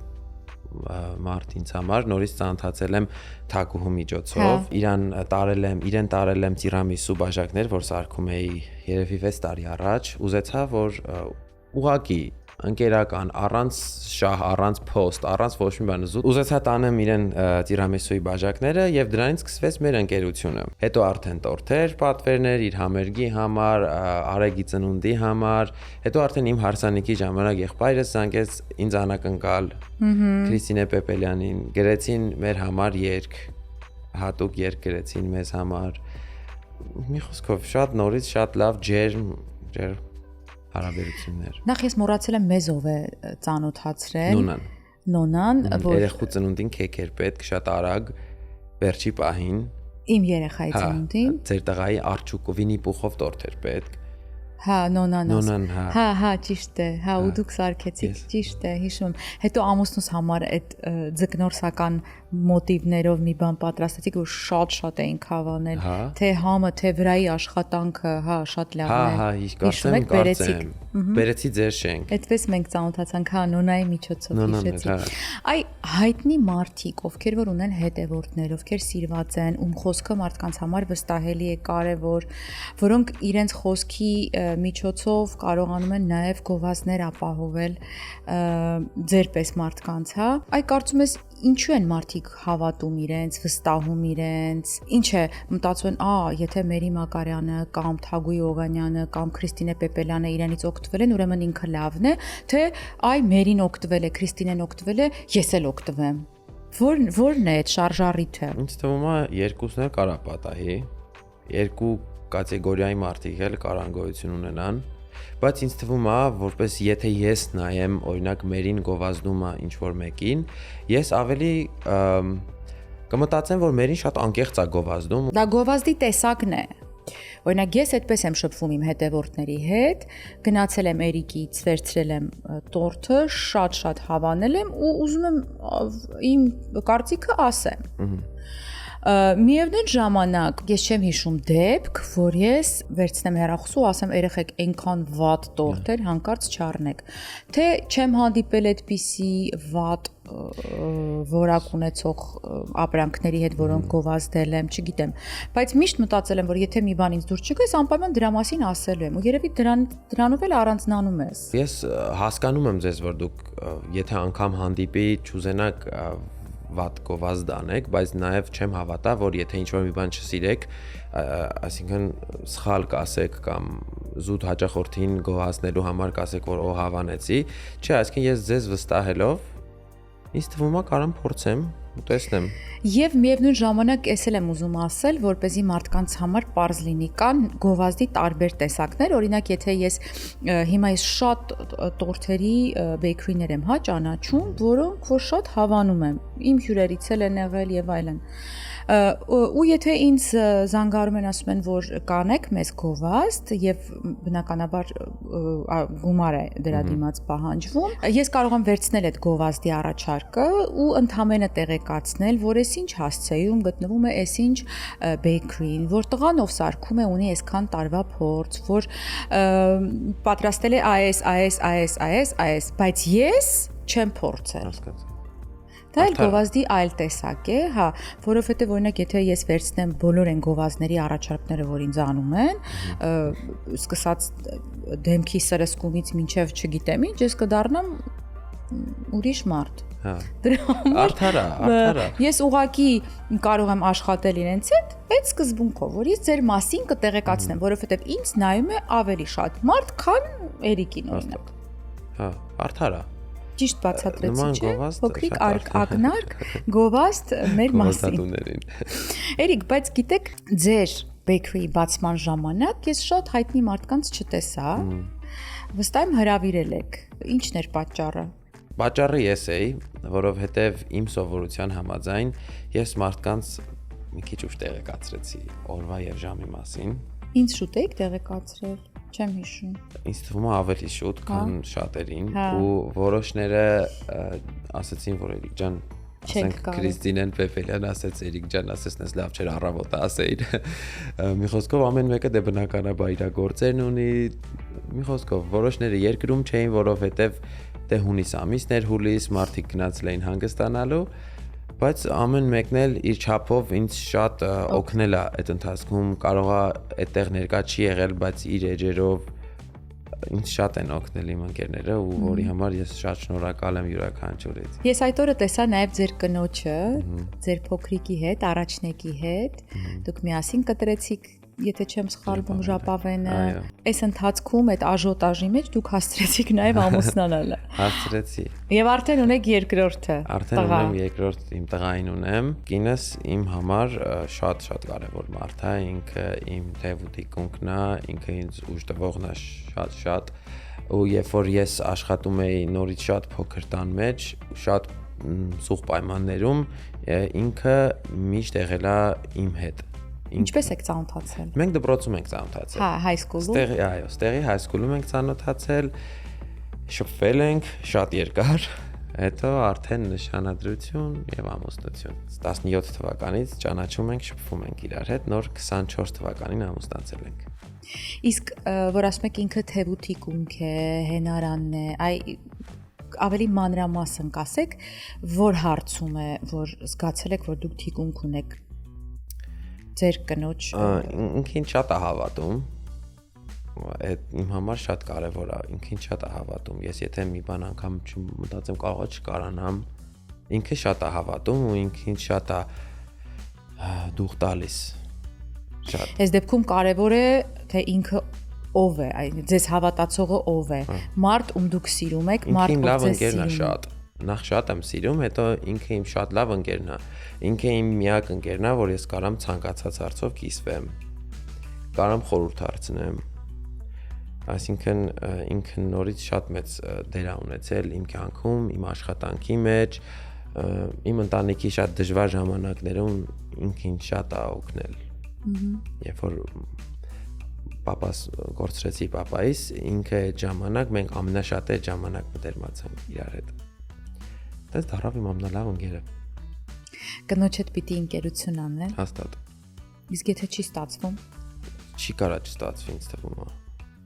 մարդ ինձ համար, նորից ծանոթացել եմ թագուհու միջոցով, իրեն տարել եմ տիրամիսու բաժակներ, որ սարքում էի երևի 6 տարի առաջ, ուզեցա, որ ուղակի ընկերական, առանց շահ, առանց post, առանց ոչ մի բան, ուզեցա տանեմ իրեն տիրամիսուի բաժակները եւ դրանից սկսվեց մեր ընկերությունը։ Հետո արդեն տորթեր, պատվերներ իր համերգի համար, Արեգի ծնունդի համար, հետո արդեն իմ հարսանիքի ժամանակ եղբայրս զանգեց ինձ անակնկալ Քրիստինե Պեպելյանին, գրեցին մեր համար երգ, հատուկ երգ գրեցին մեզ համար։ Մի խոսքով շատ նորից շատ լավ ջերմ հարաբերություններ։
Նախ ես մոռացել եմ մեզ ով է ծանոթացրել։ Նոնան,
որ երեխու ծնունդին քեք էր պետք շատ արագ վերջի պահին։
Իմ երեխայի ծնունդին։
Ձեր տղայի Արչուկը Վինի Պուխով տորթ էր պետք։
Հա, Նոնան, հա, ճիշտ է, հա, ու դուք սարքեցիք, ճիշտ է, հիշում եմ։ Հետո ամուսնուս համար այդ ձկնորսական մոտիվներով մի բան պատրաստեցիք, որ շատ էին հավանել, թե համը, թե վրայի աշխատանքը, հա, շատ լավն է։
Հա, կարծեմ, բերեցի ձեր շենք։
Այդպես մենք ծանոթացանք, հա, Նոնայի միջոցով հիշեցիք։ Այ հայտնի մարդիկ, ովքեր որ ունեն հետևորդներ, ովքեր սիրված են, ում խոսքը մարդկանց համար վստահելի է, կարևոր, որոնք իրենց խոսքի միջոցով կարողանում են նաև գովազդներ ապահովել ձեր պես մարդկանց, հա։ Այ կարծում ես ինչու են մարդիկ հավատում իրենց, վստահում իրենց, ինչ է մտածում են, եթե Մերի Մակարյանը կամ Թագուհի Օղանյանը կամ Քրիստինե Պեպելյանը իրենից օգտվել են, ուրեմն ինքը լավն է, թե այ Մերին օգտվել է, Քրիստինեն օգտվել է, ես էլ օգտվեմ։ Որն է այդ շարժառիթը։
Ինձ թվում է երկուսն էլ կարա պատահի, երկու կատեգորիայի մարդիկ էլ կարան գոյություն ունենան։ բայց ինձ թվում է, որպես եթե ես նայեմ օրինակ մերին գովազդում է ինչ որ մեկին, ես ավելի կմտածեմ, որ մերին շատ անկեղծ է գովազդում։
Դա գովազդի տեսակն է։ Օրինակ ես այդպես եմ շփվում իմ հետևորդների հետ, գնացել եմ Էրիկից, վերցրել եմ տորթը, շատ հավանել եմ ու ուզում եմ իմ կարծիքը ասեմ։ Միևնույն ժամանակ ես չեմ հիշում դեպք, որ ես վերցնեմ հեռախոսу, ասեմ երեխեք այնքան վատ տորթ էր, հանկարծ չառնեք։ Թե չեմ հանդիպել այդպիսի վատ որակ ունեցող ապրանքների հետ, որոնք գովազդել եմ, չգիտեմ, բայց միշտ մտածել եմ, որ եթե մի բան ինձ դուր չգաս, անպայման դրա մասին ասելու եմ, ու երևի դրանով էլ առանձնանում ես։
Ես հասկանում եմ ձեզ, որ դուք եթե անգամ հանդիպի չուզենաք վատ գովազդ անեք, բայց նաև չեմ հավատա, որ եթե ինչ-որ մի բան չսիրեք, այսինքն սխալ կասեք կամ զուտ հաճախորդին գովազդնելու համար կասեք, որ հավանեցի, չէ, այսինքն ես ձեզ վստահելով ինձ թվում է կարամ փորձեմ ու տեսնեմ։
Եվ միևնույն ժամանակ ես եմ ուզում ասել, որպեսզի մարդկանց համար պարզ լինի, կան գովազդի տարբեր տեսակներ, օրինակ եթե ես հիմա ես շատ տորթերի բեյքերիներ եմ ճանաչում, որոնք որ շատ հավանում եմ, իմ հյուրերից էլ են եղել եւ այլն։ Ու եթե ինձ զանգարում են ասում են, որ կանեք մեզ գովազդ եւ բնականաբար գումար է դրա դիմաց պահանջվում, ես կարող եմ վերցնել այդ գովազդի առաջարկը ու ընդհանրապես տեղեկացնել, որ այսինչ հասցեում գտնվում է այսինչ բեյքերին, որ տղան ով սարքում է ունի այսքան տարվա փորձ, որ պատրաստել է այս, բայց ես չեմ փորձել։ Դա էլ գովազդի այլ տեսակ է, հա, որովհետև օրինակ եթե ես վերցնեմ բոլոր այն գովազդների առաջարկները, որ ինձ անում են, սկսած դեմքի սրսկումից մինչև չգիտեմ ինչ, ես կդառնամ ուրիշ մարդ։
Հա։
Արդարա։ Ես ուղղակի կարող եմ աշխատել իրենց հետ այդ սկզբունքով, որ ես ձեր մասին կտեղեկացնեմ, որովհետև ինձ նայում է ավելի շատ մարդ, քան Էրիկին օրինակ։
Հա, արդարա։
Ճիշտ բացատրեցի, չէ՞։ Փոքրիկ ակնարկ գովազդ մեր մասին։ Էրիկ, բայց գիտեք, ձեր բեյքերի բացման ժամանակ ես շատ հայտնի մարդկանց չտեսա։ Վստահ եմ հրավիրել եք։ Ի՞նչն էր պատճառը։
Պատճառը ես էի, որովհետև իմ սովորության համաձայն ես մարդկանց մի քիչ ուշ տեղեկացրեցի օրվա եւ ժամի մասին։
Ինչ շուտ եք տեղեկացրել, չեմ հիշում։
Ինձ թվում է ավելի շուտ, քան շատերին, ու որոշները ասացին, որ Էրիկ ջան, ասենք Քրիստինեն Պեպելյան ասեց, Էրիկ ջան, ասեցնես լավ չէր առավոտը ասեիր։ Մի խոսքով ամեն մեկը դե բնականաբար իր գործերն ունի, մի խոսքով որոշները երկրում չէին, որովհետև դե հունիս ամիսն էր, հուլիս մարդիկ գնացել էին հանգստանալու, բայց ամեն մեկն էլ իր չափով ինձ շատ օգնել է այդ ընթացքում, կարող է այդտեղ ներկա չի եղել, բայց իր էջերով ինձ շատ են օգնել իմ ընկերները ու որի համար ես շատ շնորհակալ եմ յուրաքանչյուրից։
Ես այդ օրը տեսա նաև ձեր կնոջը, ձեր փոքրիկի հետ, առաջնեկի հետ, դուք միասին կտրեցիք, եթե չեմ սխալվում, ժապավենը։ Այս ընթացքում այդ աժոտաժի մեջ դուք հասցրեցիք նաև ամուսնանալը։
Հասցրեցի։
Եվ արդեն ունեք երկրորդը։
Արդեն ունեմ երկրորդ, իմ տղային ունեմ։ Կինս իմ համար շատ կարևոր մարդ է, ինքը իմ թևուտի կունքն է, ինքը ինձ ուժ տվողն է շատ ու երբ որ ես աշխատում էի նորից շատ փոքր տան մեջ, շատ սուղ պայմաններում, ինքը միշտ եղել է իմ հետ։
Ինչպես եք ծանոթացել։
Մենք դպրոցում ենք ծանոթացել։
Հա, high school-ում։
Ստեղի high school-ում ենք ծանոթացել, շփվել ենք շատ երկար, հետո արդեն նշանադրություն եւ ամուսնություն։ 17 թվականից ճանաչում ենք, շփվում ենք իրար հետ, նոր 24 թվականին ամուսնացել ենք։
Իսկ որ ասում եք ինքը թևուտի կունք է, հենարանն է, ավելի մանրամասն կասեք, որ հարցում է, որ զգացել եք, որ դուք թիկունք ունեք ձեր կնոջ։
Ինքին շատ է հավատում, այդ իմ համար շատ կարևոր է, ինքին շատ է հավատում, ես եթե մի բան անգամ մտածեմ կարող է չկարանամ, ինքը շատ է հավատում ու ինքին շատ է դուխ տալիս, շատ։
Այս դեպքում կարևոր է, թե ինքը ով է, ձեզ հավատացողը ով է, մարդ ում դուք սիրում եք, մարդ ով ձեզ սիրում է։
Շատ նախ շատ եմ սիրում, հետո ինքը իմ շատ լավ ընկերն է, ինքը իմ միակ ընկերն է, որ ես կարամ ցանկացած հարցով կիսվեմ, կարամ խորհուրդ հարցնեմ, Այսինքն ինքը նորից շատ մեծ դեր է ունեցել իմ կյանքում, իմ աշխատանքի մեջ, իմ ընտանիքի շատ դժվար ժամանակներում ինքին շատ է օգնել։ Երբ որ պապաս գործրեցի պապայիս, ինքը այդ ժամանակ մենք ամենաշատը այդ ժամանակ մտերմացանք իրար հետ։ Դա դառավ իմ ամենալավ ընկերը։
Կնոջ հետ պիտի ընկերություն անել։
Հաստատ։
Իսկ եթե չի ստացվում։
Չի կարա չստացվի ինձ թվում է։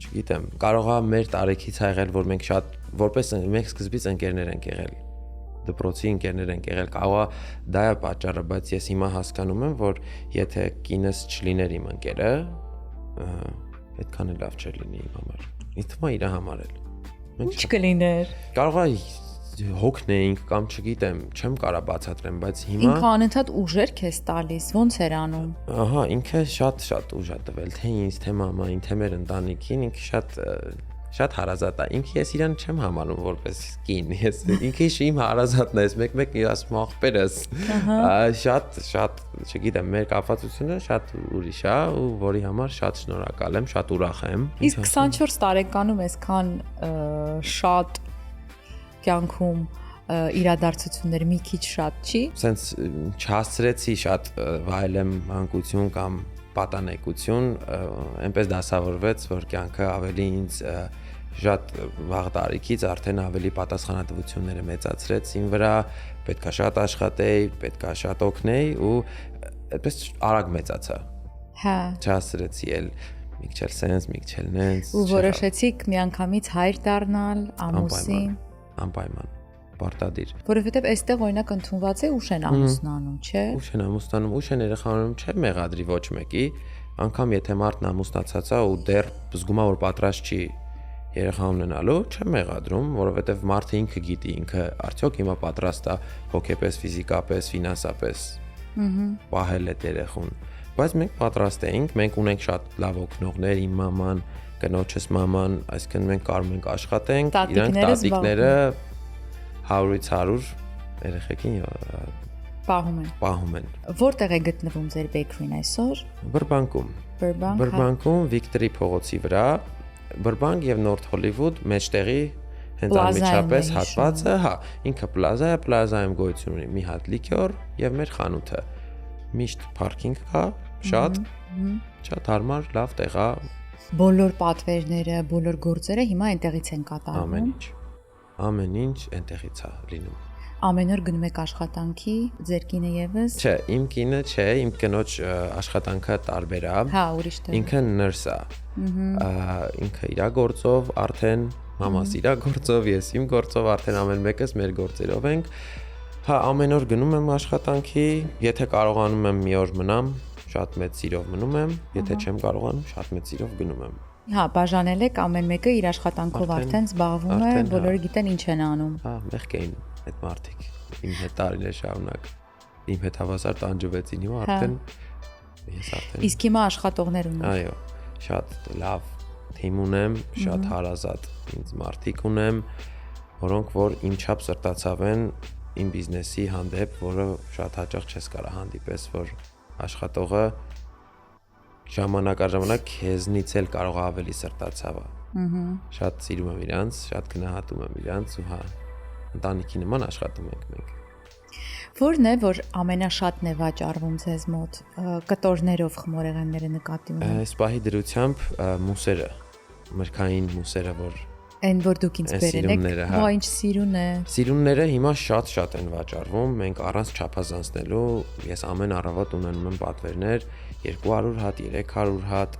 Չգիտեմ, կարող է մեր տարիքից ա եղել, որ մենք շատ որպես մենք սկզբից ընկերներ ենք եղել։ Դպրոցի ընկերներ ենք եղել, կարող է դա է պատճառը, բայց ես հիմա հասկանում եմ, որ եթե կինս չլիներ իմ ընկերը, այդքան էլ լավ չէր լինի իմ համար։ Ինձ թվում է իր համար էլ։
Ինչ կլիներ։
Կարող է հոգնեինք կամ չգիտեմ, չեմ կարա բացատրեմ, բայց հիմա
ինքը անընդհատ ուժեր քեզ տալիս, ոնց էր անում։
Ահա, ինքը շատ ուժ է տվել, թե ինձ, թե մամային, թե մեր ընտանիքին, ինքը շատ հարազատ է։ Ինքը ես իրան չեմ համարում որպես կին, ես ինքը իմ հարազատն է, մեկ ասում աղբերս։ Շատ, չգիտեմ, մեր կապվածությունը շատ ուրիշ է ու որի համար շատ շնորհակալ եմ, շատ ուրախ եմ։
Իսկ 24 տարեկանում այսքան շատ կյանքում իրադարձություններ մի քիչ շատ չի։
Սենց չհասցրեցի շատ վայելեմ մանկություն կամ պատանեկություն, այնպես դասավորվեց, որ կյանքը ավելի ինձ շատ վաղ տարիքից արդեն ավելի պատասխանատվությունները մեծացրեց իմ վրա, պետքա շատ աշխատեի, պետքա շատ օգնեի ու այդպես արագ մեծացա։
Հա։
Չհասցրեցի էլ մի քիչ էլ սենց, մի քիչ էլ նենց։
Ու որոշեցիք միանգամից հայր դառնալ, ամուսին։
Անպայման, պարտադիր։
Որովհետև այստեղ օրինակ ընդունված է ուշ են ամուսնանում, չէ։
Ուշ են ամուսնանում, ուշ են երեխաներում, չէ մեղադրի ոչ մեկի, անգամ եթե մարդն ամուսնացած է ու դեռ զգում է որ պատրաստ չի երեխա ունենալու, չեմ մեղադրում, որովհետև մարդը ինքը գիտի, ինքը արդյոք հիմա պատրաստ է հոգեպես, ֆիզիկապես, ֆինանսապես պահել այդ երեխուն։ Բայց մենք պատրաստ էինք, մենք ունենք շատ լավ օգնողներ, իմ մաման, կնոջս մաման, այսինքն մենք կարող ենք աշխատենք, իրանք տատիկները 100-ից 100 երեխեքին
պահում են։ Որտեղ է գտնվում ձեր bakery-ն այսօր։
Բրբանկում։ Բրբանկում Վիկտորի փողոցի վրա, Բրբանկ եւ Նորթ Հոլիվուդ մեջտեղի հենց անմիջապես հատվածը, հա, ինքը պլազա է, պլազայում գոյություն ունի մի հատ լիքյոր եւ մեր խանութը։ Միշտ parking կա, շատ հարմար, լավ տեղ է։
Բոլոր պատվերները, բոլոր գործերը հիմա այնտեղից են կատարվում։
Ամեն ինչ այնտեղից է լինում։
Ամեն օր գնում եք աշխատանքի, ձեր կինը եւս։
Չէ, իմ կինը չէ, իմ կնոջ աշխատանքը տարբեր է։
Հա, ուրիշ տեղ։
Ինքը նրս է։ Ինքը իր գործով արդեն, մամաս իր գործով, ես իմ գործով արդեն ամեն մեկս մեր գործերով ենք։ Հա, ամեն օր գնում եմ աշխատանքի, եթե կարողանում եմ մի օր մնամ, շատ մեծ սիրով մնում եմ, եթե չեմ կարողանում, շատ մեծ սիրով գնում եմ։
Հա, բաժանել եք ամեն մեկը իր աշխատանքով արդեն զբաղվում է, բոլորը գիտեն ինչ են անում։
Հա, մեղք էին այդ մարդիկ, իմ հետ տարիներ շարունակ, իմ հետ հավասար տանջվեցին, հիմա արդեն ես արդեն։
Իսկ հիմա աշխատողներ ունեք։
Այո, շատ լավ թիմ ունեմ, շատ հարազատ ինձ մարդիկ ունեմ, որոնք որ իմ չափ սրտացավ են իմ բիզնեսի հանդեպ, որը շատ հաճախ չես կարա հանդիպես, որ աշխատողը ժամանակ առ ժամանակ քեզնից էլ կարող է ավելի սրտացավ է։ Շատ սիրում եմ իրանց, շատ գնահատում եմ իրանց ու հա, ընտանիքի նման աշխատում ենք մենք։
Որն է, որ ամենաշատն է վաճառվում ձեզ մոտ, կտորներով խմորեղենները նկատի ունեմ։
Այս պահի դրությամբ մուսերը, մրգային մուսերը, որ
Այն որ դուք ինձ բերել եք, հա ինչ սիրուն է։
Սիրունները հիմա շատ են վաճառվում, մենք առանց չափազանցնելու, ես ամեն առավոտ ունենում եմ պատվերներ, 200 հատ, 300 հատ,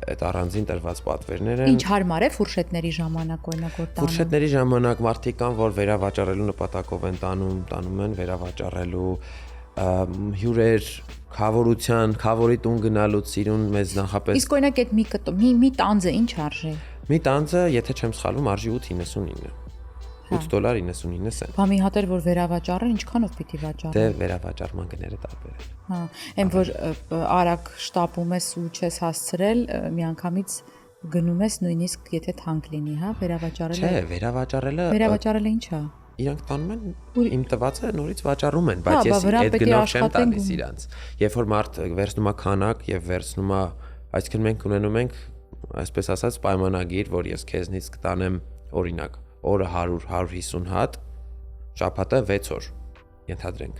այդ առանձին տրված պատվերներ են։
Ինչ հարմար է ֆուրշետների ժամանակ օրինակ որ տանում։
Ֆուրշետների ժամանակ մարդիկ կան, որ վերավաճառելու նպատակով են տանում են վերավաճառելու հյուրեր, խավորի տուն գնալուց սիրուն մեծ նախապես։
Իսկ օրինակ այդ մի տանձը ինչ արժի։
Մի տանձը, եթե չեմ սխալվում, արժի $8.99։ $8.99։
Բա մի հատ էր որ վերավաճառը ինչքանով պիտի վաճառի։
Դե վերավաճառման գները տարբեր են։
Հա, այն որ արագ շտապում ես ու չես հասցրել, միանգամից գնում ես նույնիսկ եթե թանկ լինի, հա, վերավաճառելը։
Չէ,
վերավաճառելը ինչ է։
Իրանք տանում են իմ տվածը նորից վաճառում են, բայց ես այդ գնով չեմ տալիս իրանց։ Երբ որ մարդ վերցնում է քանակ եւ վերցնում է, այսինքն մենք ունենում ենք այսպես ասած պայմանագիր, որ ես քեզնից կտանեմ օրինակ օրը 100-150 հատ, շաբաթը 6 օր, ենթադրենք։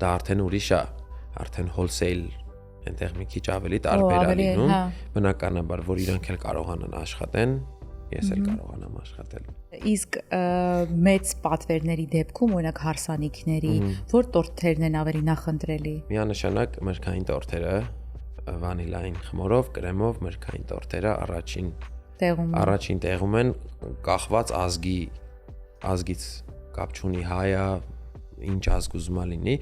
Դա արդեն ուրիշ է, արդեն wholesale այնտեղ մի քիչ ավելի տարբեր է լինում, բնականաբար, որ իրանք էլ կարողանան աշխատեն, ես էլ կարողանամ աշխատել։
Իսկ մեծ պատվերների դեպքում, օրինակ հարսանիքների, որ տորթերն են ավելի նախընտրելի։
Միանշանակ մրգային տորթերը, վանիլային խմորով, կրեմով մրգային տորթերը առաջին տեղում են, կախված ազգից կապ չունի հայա, ինչ ազգ ուզում լինի,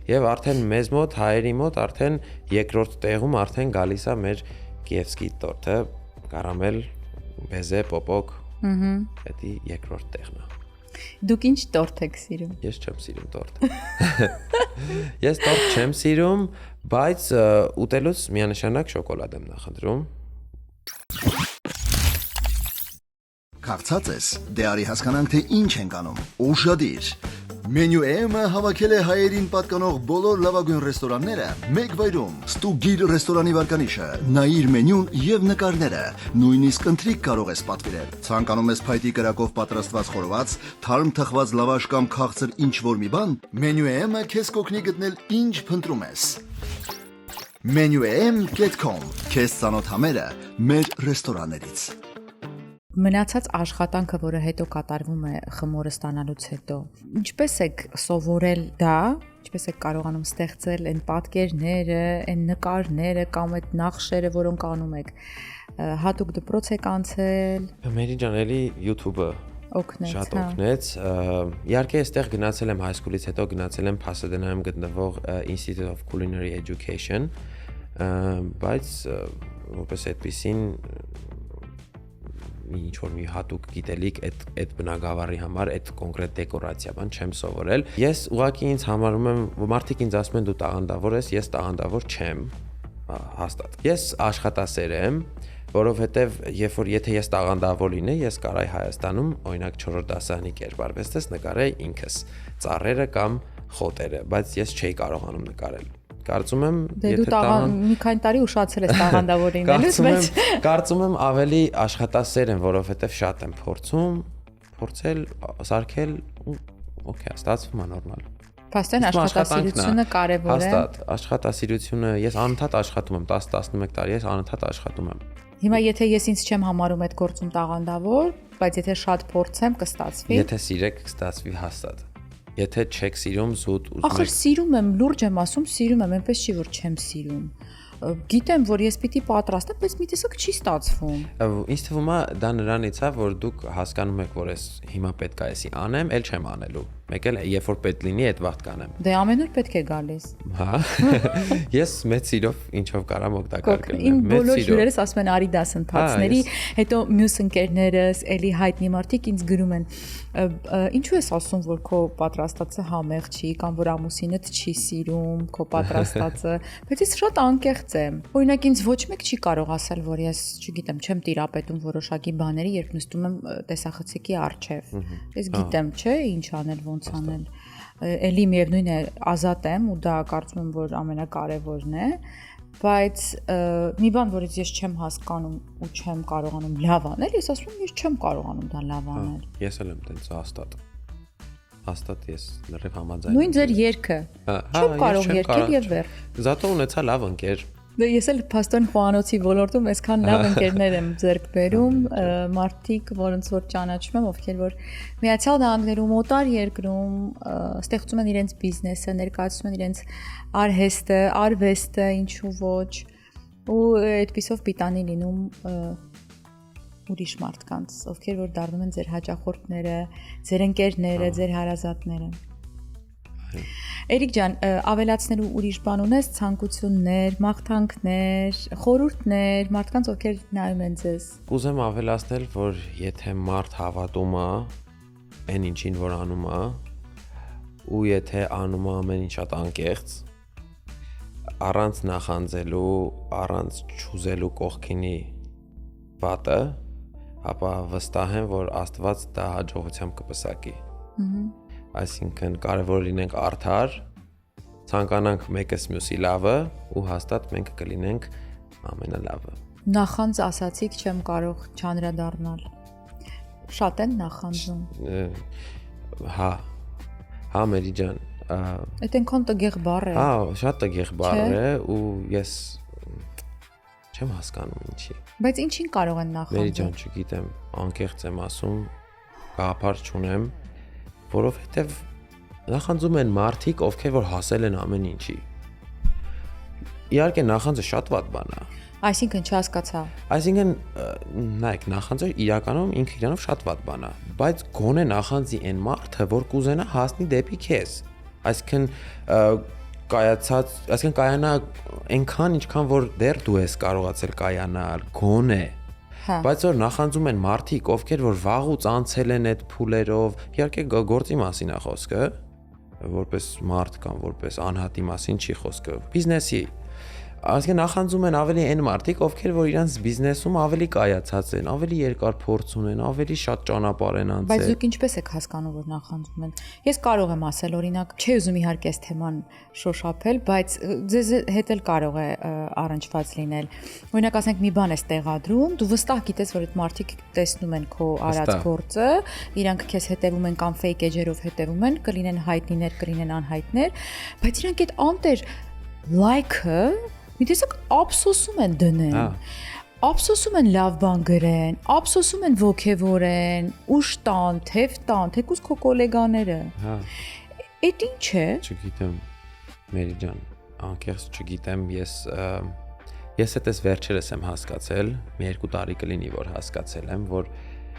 եւ արդեն մեզ մոտ հայերի մոտ արդեն երկրորդ տեղում արդեն գալիս է մեր Կիևսկի տորթը, կարամել, բեզե, պոպոկ, դա երկրորդ տեղն է։
Դուք ինչ տորթ եք սիրում։
Ես չեմ սիրում տորթ։ Ես տորթ չեմ սիրում, բայց ուտելուց միանշանակ շոկոլադ եմ նախընտրում։
Քաղցած ես, դե արի հասկանանք, թե ինչ ենք անում։ Ուշադիր։ Մենյու M-ը հավաքել է հայերին պատկանող բոլոր լավագույն ռեստորանները մեկ վայրում։ Ստուգիր ռեստորանի վարկանիշը, նայիր մենյուն եւ նկարները, նույնիսկ ընթրիք կարող ես պատվիրել։ Ցանկանում ես փայտի կրակով պատրաստված խորոված, թարմ թխված լավաշ կամ քաղցր ինչ-որ մի բան, Մենյու M-ը քեզ կօգնի գտնել ինչ փնտրում ես։ menuem.com Քեզ ծանոթ համերը մեր ռեստորաններից։
Մնացած աշխատանքը, որը հետո կատարվում է խմորը ստանալուց հետո, ինչպես եք սովորել դա, ինչպես եք կարողանում ստեղծել այն պատկերները, այն նկարները կամ այդ նախշերը, որոնք անում եք, հատուկ դպրոց եք անցել։
Մերի ջան, էլի YouTube-ը շատ օգնեց։ Իհարկե, այստեղ գնացել եմ high school-ից հետո գնացել եմ Pasadena-ում գտնվող Institute of Culinary Education, բայց որպես այդպեսին ինչ-որ մի հատուկ գիտելիք այդ բնագավառի համար, այդ կոնկրետ դեկորացիա բան չեմ սովորել։ Ես ուղղակի ինձ համարում եմ, մարդիկ ինձ ասում են դու տաղանդավոր ես, ես տաղանդավոր չեմ, հաստատ։ Ես աշխատասեր եմ, որովհետև եթե ես տաղանդավոր լինեի, ես կարայի Հայաստանում, օրինակ 4-րդ դասարանի կերպարվեստից նկարեի ինքս, ծառերը կամ խոտերը, բայց ես չէի կարողանում նկարել։ Կարծում եմ,
եթե մի քանի տարի ուշացել ես տաղանդավոր լինելուց, բայց
կարծում եմ ավելի աշխատասեր եմ, որովհետև շատ եմ փորձել, սարքել, օքեյ, ստացվում է նորմալ։
Փաստորեն աշխատասիրությունը կարևոր է։
Հաստատ, աշխատասիրությունը, ես անընդհատ աշխատում եմ, 10-11 տարի ես անընդհատ աշխատում եմ։
Հիմա եթե ես ինձ չեմ համարում այդ գործում տաղանդավոր, բայց եթե շատ փորձեմ, կստացվի։
Եթե սիրեք, կստացվի հաստատ։ Եթե չեք սիրում, զուտ ուզում եք։
Ախր սիրում եմ, լուրջ եմ ասում, սիրում եմ, այնպես չի որ չեմ սիրում։ Գիտեմ, որ ես պիտի պատրաստեմ, բայց մի տեսակ չի ստացվում։
Ինձ թվում է դա նրանից է, որ դուք հասկանում եք, որ ես հիմա պետք է էսի անեմ, էլ չեմ անելու։ Մեկ էլ երբ որ պետք լինի, այդ վաղ կանեմ։
Դե ամեն օր պետք է գալիս։
Հա։ Ես մեծ սիրով ինչով կարամ օգտակար կլինեմ։
Իմ բոլոր հյուրերս ասում են արի դասընթացների, հետո մյուս ընկերներս, էլի հայտնի մարդիկ ինձ գրում են, ինչու ես ասում, որ քո պատրաստածը համեղ չի կամ որ ամուսինդ չի սիրում քո պատրաստածը, բայց ես շատ անկեղծ եմ։ Օրինակ ինձ ոչ մեկ չի կարող ասել, որ ես, չգիտեմ, չեմ տիրապետում որոշակի բաների, երբ նստում եմ տեսախցիկի առջև։ Ես գիտեմ, չէ, ինչ անել, ոնց անել։ Էլի միևնույն է, ազատ եմ ու դա կարծում եմ, որ ամենակարևորն է, բայց մի բան, որից ես չեմ հասկանում ու չեմ կարողանում լավ անել, ես ասում եմ, ես չեմ կարողանում դա լավ անել։
Ես էլ եմ տենց հաստատ ես լրիվ համաձայն եմ։
Նույն ձեր երգը։ Չեմ կարող երգել եւ վեր։
Զատո ունեցա լավ ընկեր։
Դե ես էլ փաստորեն խոհանոցի ոլորտում այսքան լավ ընկերներ եմ ձեռք բերում, մարդիկ, որոնց որ ճանաչում եմ, ովքեր որ Միացյալ Նահանգներում, օտար երկրում ստեղծում են իրենց բիզնեսը, ներկայացնում են իրենց արհեստը, արվեստը, ինչու ոչ, ու այդպիսով պիտանի լինում ուրիշ մարդկանց, ովքեր որ դառնում են ձեր հաճախորդները, ձեր ընկերները, ձեր հարազատները։ Էրիկ ջան, ավելացնելու ուրիշ բան ունես, ցանկություններ, մաղթանքներ, խորհուրդներ, մարդկանց ովքեր նայում են ձեզ։
Կուզեմ ավելացնել, որ եթե մարդ հավատում է այն ինչին որ անում է, ու եթե անում է ամեն ինչ շատ անկեղծ, առանց նախանձելու, առանց չուզելու կողքինի վատը, ապա վստահ եմ, որ Աստված դա հաջողությամբ կպսակի։ Այսինքն կարևոր լինենք արդար, ցանկանանք մեկս մյուսի լավը ու հաստատ մենք կլինենք ամենալավը։
Նախանձ ասացիք չեմ կարող չանդրադառնալ։ Շատ են նախանձում։
Հա, Մերի ջան,
Այդ այնքան տգեղ բառ է։
հա, շատ տգեղ բառ է ու ես չեմ հասկանում ինչի։
Բայց ինչին կարող են
Մերի ջան,
նախանձել։
չգիտեմ, անկեղծ եմ ասում, գաղափար չունեմ, որովհետև նախանձում են մարդիկ, ովքեր որ հասել են ամեն ինչի։ Իհարկե նախանձը շատ վատ բան է։
Այսինքն չհասկացա։
Այսինքն, նայեք, նախանձը իրականում ինքը իրանով շատ վատ բան է, բայց գոնե նախանձի այն մարդը, որ կուզենա հասնի դեպի քեզ։ Այսինքն կայանա այնքան, ինչքան որ դեռ դու ես կարողացել կայանալ, գոնե։
Հա։
Բայց որ նախանձում են մարդիկ, ովքեր որ վաղուց անցել են այդ փուլերով, իհարկե գործի մասին է խոսքը, որպես մարդ կամ որպես անհատի մասին չի խոսքը, բիզնեսի։ Այսինքն նախանձում են ավելի այն մարդիկ, ովքեր որ իրանց բիզնեսում ավելի կայացած են, ավելի երկար փորձ ունեն, ավելի շատ ճանապարհ են անցել։
Բայց դուք ինչպես եք հասկանում, որ նախանձում են։ Ես կարող եմ ասել, օրինակ, չի ուզում իհարկե այս թեման շոշափել, բայց ձեզ հետ էլ կարող է առնչված լինել։ Օրինակ, ասենք մի բան ես տեղադրում, դու վստահ գիտես, որ այդ մարդիկ տեսնում են քո արած գործը, իրանք քեզ հետևում են կամ fake edge-երով հետևում են, կլինեն հայտնիներ, կլինեն անհայտներ, բայց իրանք այդ անտեր like-ը մի տեսակ ափսոսում են դնեն։ Ափսոսում են լավ բան գրեն, ափսոսում են ոգևորեն, ուշ տան, թև տան, թեկուզ քո գոլեգաները։
Հա։
Էդ ինչ է։
Չգիտեմ, Մերի ջան, անկեղծ չգիտեմ, ես այդպես վերջերս եմ հասկացել, մի 2 տարի կլինի, որ հասկացել եմ, որ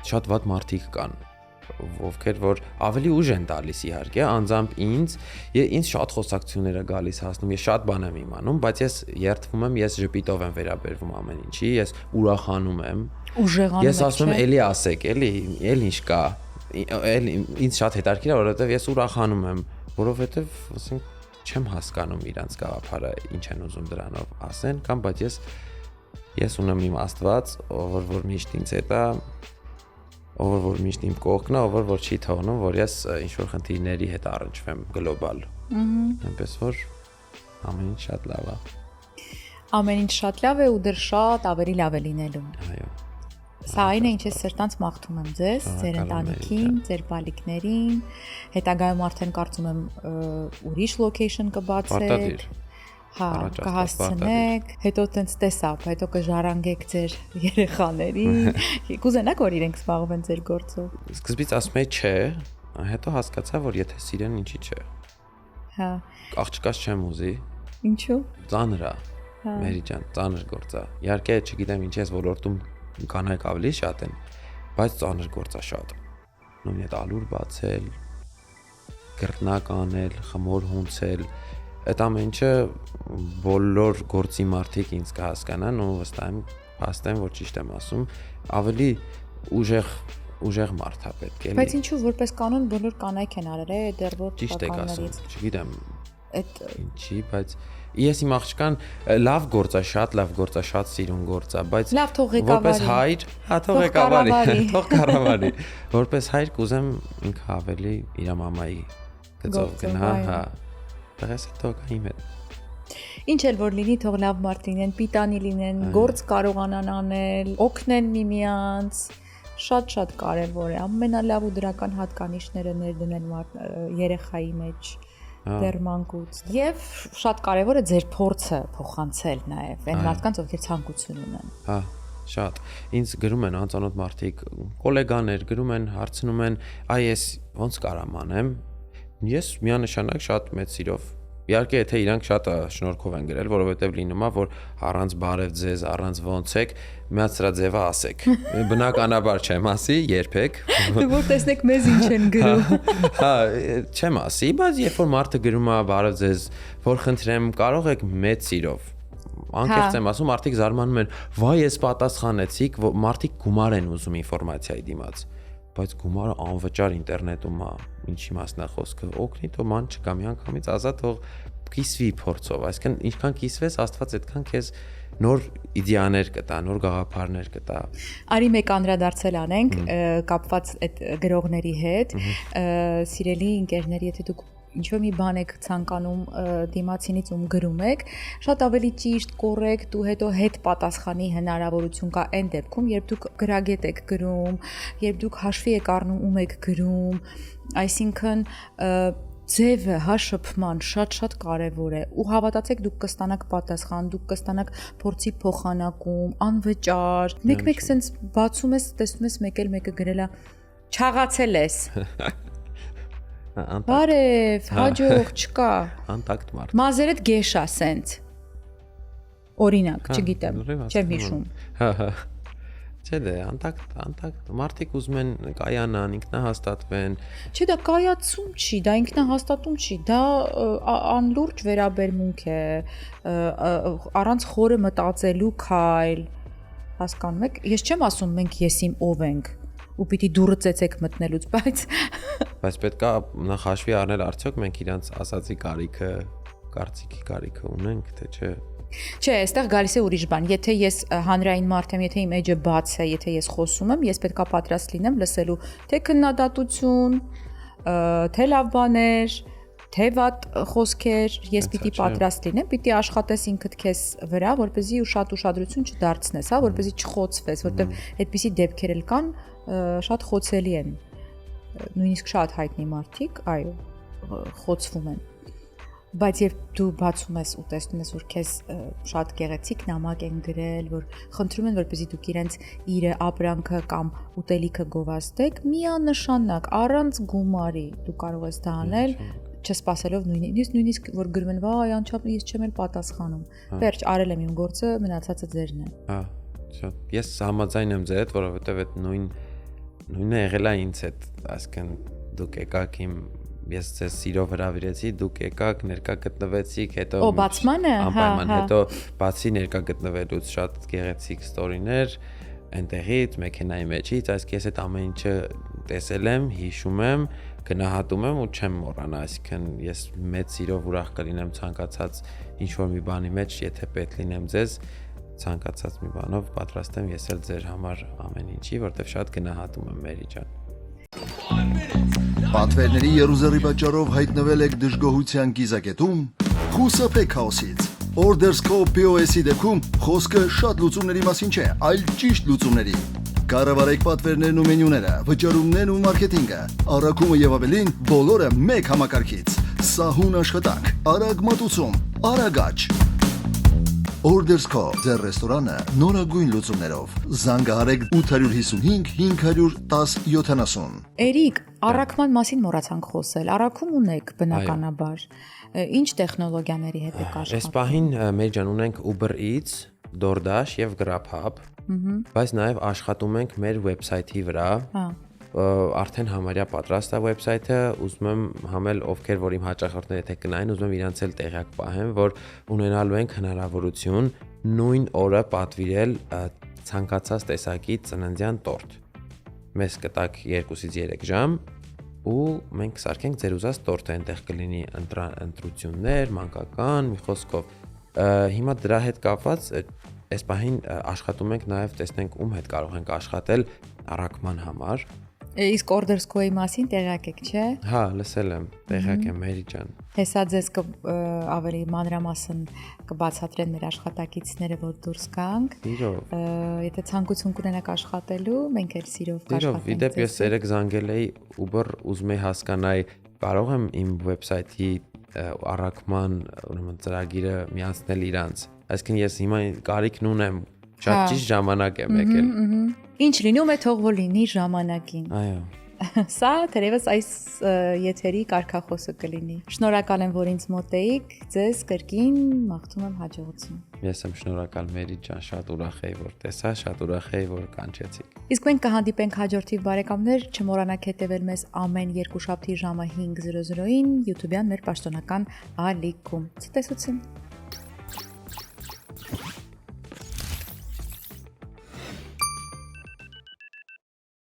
շատ վատ մարդիկ կան, ովքեր որ ավելի ուժ են տալիս իհարկե, անձամբ ինձ շատ խոսակցություններ է գալիս հասնում, ես շատ բան եմ իմանում, բայց ես երդվում եմ, ես ժպիտով եմ վերաբերվում ամեն ինչի, ես ուրախանում եմ։
Ուժեղանում եք։
Ես ասում եմ, էլի ասեք, էլի ինչ կա։ Էլի ինձ շատ հետաքրքիր է, որովհետև ես ուրախանում եմ, որովհետև ասենք չեմ հասկանում իրանց գաղափարը, ինչ են ուզում դրանով ասեն, կամ բայց ես ունեմ իմ Աստված, ով որ միշտ ինձ հետ է, ով որ միշտ իմ կողքն է, ով որ չի թողնում, որ ես ինչ որ խնդիրների հետ առնչվեմ գլոբալ։ Այնպես որ ամեն ինչ շատ լավ է։
Ամեն ինչ շատ լավ է ու դեռ շատ ավելի լավ է լինելու։
Այո։
Սա այն է, ինչ ես սրտանց մաղթում եմ ձեզ, ձեր ընտանիքին, ձեր բալիկներին, հետագայում արդեն կարծում եմ ուրիշ location կբացեք։ Հա, կհասցնեք, հետո տենց տեսապ, հետո կժարանգեք ձեր երեխաներին, կուզենաք, որ իրենք զբաղվեն ձեր գործով։
Սկզբից ասում էի չէ, հետո հասկացա, որ եթե սիրեն, ինչի՞ չէ։
Հա։
Աղջկաս չեմ ուզի։
Ինչու՞։
Ծանր է, Մերի ջան, ծանր գործ է։ Իհարկե, չգիտեմ ինչ ես ոլորտում կանայք ավելի շատ են, բայց ծանր գործ է շատ։ Նույն այդ ալուր բացել, գրտնակ անել, խմոր հունցել, այդ ամեն ինչը բոլոր գործի մարդիկ ինձ կհասկանան ու վստահ եմ, որ ճիշտ եմ ասում, ավելի ուժեղ մարդ է պետք է։
Բայց ինչու որպես կանոն բոլոր կանայք են արել, դեռ որ
ճիշտ եք ասում, չգիտեմ։
Այդ
ինչի, բայց ես իմ աղջկան լավ գործ է, շատ լավ գործ է, շատ սիրուն գործ է, բայց
լավ թող ղեկավարի։
Որպես հայր, հա թող ղեկավարի, թող կառավարի։ Որպես հայր կուզեմ ինքը ավելի իր մամայի գծով գնա, հա։ Դրես թող գա իմ հետ։
Ինչ էլ որ լինի, թող լավ մարդ լինեն, պիտանի լինեն, գործ կարողանան անել, օգնեն միմյանց։ Շատ կարևոր է։ Ամենալավ ու դրական հատկանիշները ներդնել երեխայի մեջ դեռ մանկուց։ Եվ շատ կարևոր է ձեր փորձը փոխանցել նաև այն մարդկանց, ովքեր ցանկություն ունեն։
Հա, շատ։ Ինձ գրում են անծանոթ մարդիկ, գոլեգաներ գրում են, հարցնում են, այ ես ոնց կարամ անեմ։ Ես միանշանակ շատ մեծ սիրով։ Իհարկե, եթե իրանք շատ շնորհքով են գրել, որովհետև լինում է, որ առանց բարև ձեզ, առանց ոնց եք, միած սրա ձևը ասեք։ Բնականաբար չեմ ասի, երբեք։
Դու որ տեսնեք մեզ ինչ են գրում։
Հա, չեմ ասի, բայց երբ որ մարդը գրում է բարև ձեզ, որ խնդրեմ, կարող եք մեծ սիրով։ Անկեղծ եմ ասում, մարդիկ զարմանում են, վայ, ես պատասխանեցիք, մարդիկ գումար են ուզում ինֆորմացիայի դիմաց, բայց գումարը անվճար ինտերնետում է, ինչի մասն է խոսքը, օգնի թող ման չկա, միանգամից ազատ թող կիսվի փորձով, այսինքն ինչքան կիսվես, Աստված այդքան քեզ նոր իդեաներ կտա, նոր գաղափարներ կտա։
Արի մեկ անդրադարձել անենք կապված այդ գրողների հետ, սիրելի ընկերներ, եթե դուք ինչ-որ մի բան եք ցանկանում դիմացինից ում գրում եք, շատ ավելի ճիշտ, կոռեկտ ու հետո հետ պատասխանի հնարավորություն կա այն դեպքում, երբ դուք գրագետ եք գրում, երբ դուք հաշվի եք առնում ում եք գրում, այսինքն ձևը հաշփման շատ կարևոր է ու հավատացեք դուք կստանաք պատասխան, դուք կստանաք փորձի փոխանակում, անվճար։ Մեկ-մեկ sense բացում ես, տեսնում ես մեկ էլ մեկը գրել է չաղացել ես։ Բարև, հաջող չկա։
Անտակտ մարդ։
Մազերդ գեշա sense։ Օրինակ, չգիտեմ, չեմ հիշում։
Հա։ Չէ՞ դե, անտակտ մարդիկ ուզում են կայանան, ինքնահաստատվեն։
Չէ, դա կայացում չի, դա ինքնահաստատում չի, դա անլուրջ վերաբերմունք է, առանց խորը մտածելու քայլ, հասկանում եք։ Ես չեմ ասում մենք եսիմ ով ենք ու պիտի դուրը ծեծեք մտնելուց,
բայց պետք է նախ հաշվի առնել արդյոք մենք իրանց ասացի կարիքը, կարծիքի կարիքը ունենք, թե չէ։
Չէ, այստեղ գալիս է ուրիշ բան։ Եթե ես հանրային մարդ եմ, եթե իմ էջը բաց է, եթե ես խոսում եմ, ես պետքա պատրաստ լինեմ լսելու թե քննադատություն, թե լավ բաներ, թե վատ խոսքեր, ես պիտի պատրաստ լինեմ, պիտի աշխատես ինքդ քեզ վրա, որպեսզի շատ ուշադրություն չդարձնես, հա, որպեսզի չխոցվես, որտեղ այդպիսի դեպքեր էլ կան, շատ խոցելի են։ Նույնիսկ շատ հայտնի մարդիկ, այո, խոցվում են։ Բայց երբ դու բացում ես ու տեսնում ես, որ քեզ շատ գեղեցիկ նամակ են գրել, որ խնդրում են, որպեսզի դուք իրենց իրը, ապրանքը կամ ուտելիքը գովազդեք, միանշանակ, առանց գումարի դու կարող ես դա անել, չսպասելով նույնիսկ որ գրում են, վայ, անչափ ես չեմ էլ պատասխանում։ Վերջ, արել եմ իմ գործը, մնացածը ձերն է։
Հա, ես համաձայն եմ ձեզ հետ, որովհետև այդ նույնը եղել է ինձ հետ, այսինքն դուք եկաք իմ ես ձեզ սիրով հրավիրեցի, դուք եկաք, ներկա գտնվեցիք, հետո
բացմանը,
անպայման հետո բացի ներկա գտնվելուց շատ գեղեցիկ ստորիներ այնտեղից, մեքենայի մեջից, այսինքն ես այդ ամեն ինչը տեսել եմ, հիշում եմ, գնահատում եմ ու չեմ մոռանա, այսինքն ես մեծ սիրով ուրախ կլինեմ ցանկացած ինչ-որ մի բանի մեջ, եթե պետք լինեմ ձեզ, ցանկացած մի բանով պատրաստ եմ ես էլ ձեր համար ամեն ինչի, որտեվ շատ գնահատում եմ Մերի ջան։
Պատվերների երուզերի պատճառով հայտնվել եք դժգոհության կիզակետում, խուսափեք քաոսից։ Ordersco POS-ի դեպքում խոսքը շատ լուծումների մասին չէ, այլ ճիշտ լուծումների։ Կառավարեք պատվերներն ու մենյուները, վճարումներն ու մարքեթինգը, առաքումը եւ ավելին, բոլորը մեկ համակարգից։ Սահուն աշխատանք, արագ մատուցում, արագաճ։ Ordersco ձեր ռեստորանը նորագույն լուծումներով։ Զանգահարեք 855 510 70։
Էրիկ, առաքման մասին մոռացանք խոսել։ Առաքում ունեք բնականաբար։ Ինչ տեխնոլոգիաների հետ եք աշխատում։
Այս պահին մեր ջան ունենք Uber Eats, DoorDash եւ Grubhub, բայց նաեւ աշխատում ենք մեր վեբսայթի վրա։ Արդեն համարյա պատրաստ է վեբսայթը, ուզում եմ համել ովքեր որ իմ հաճախորդները թե կնային, ուզում եմ իրանց էլ տեղյակ պահեմ, որ ունենալու ենք հնարավորություն նույն օրը պատվիրել ցանկացած տեսակի ծննդյան տորտ։ Մեզ կտակ 2-ից 3 ժամ ու մենք կսարքենք ձեր ուզած տորտը, այնտեղ կլինի ընտրություններ, մանկական, մի խոսքով։ Հիմա դրա հետ կապված այս պահին աշխատում ենք նաև տեսնենք ում հետ կարող ենք աշխատել առաքման համար։
Իսկ Ordersco-ի մասին տեղյակ եք, չէ՞։
Հա, լսել եմ, տեղյակ եմ Մերի ջան։
Հեսա ձեզ ավելի մանրամասն կբացատրեն մեր աշխատակիցները, որ դուրս գանք։
Իրով։
Եթե ցանկություն կունենաք աշխատելու, մենք էլ սիրով
Իրով,
կաշխատենք։
իդեպ ես երեք զանգել էի Uber, ուզում էի հասկանալ, կարող եմ իմ վեբսայթի առաքման ուրեմն ծրագիրը միացնել իրանց։ Այսինքն ես հիմա կարիքն ունեմ, շատ ճիշտ ժամանակ եմ եկել։
Ինչ լինում է թող որ լինի ժամանակին։
Այո։
Սա թերևս այս եթերի կարգախոսը կլինի։ Շնորհակալ եմ, որ ինձ մոտեիք, ձեզ կրկին մաղթում եմ հաջողություն։
Ես եմ շնորհակալ Մերի ջան, շատ ուրախ եի, որ տեսա, շատ ուրախ եի, որ կանչեցիք։
Իսկ մենք կհանդիպենք հաջորդի բարեկամներ, չմոռանաք հետևել մեզ ամեն երկուշաբթի ժամը 5:00-ին YouTube-յան մեր պաշտոնական ալիքում։ Ցտեսություն։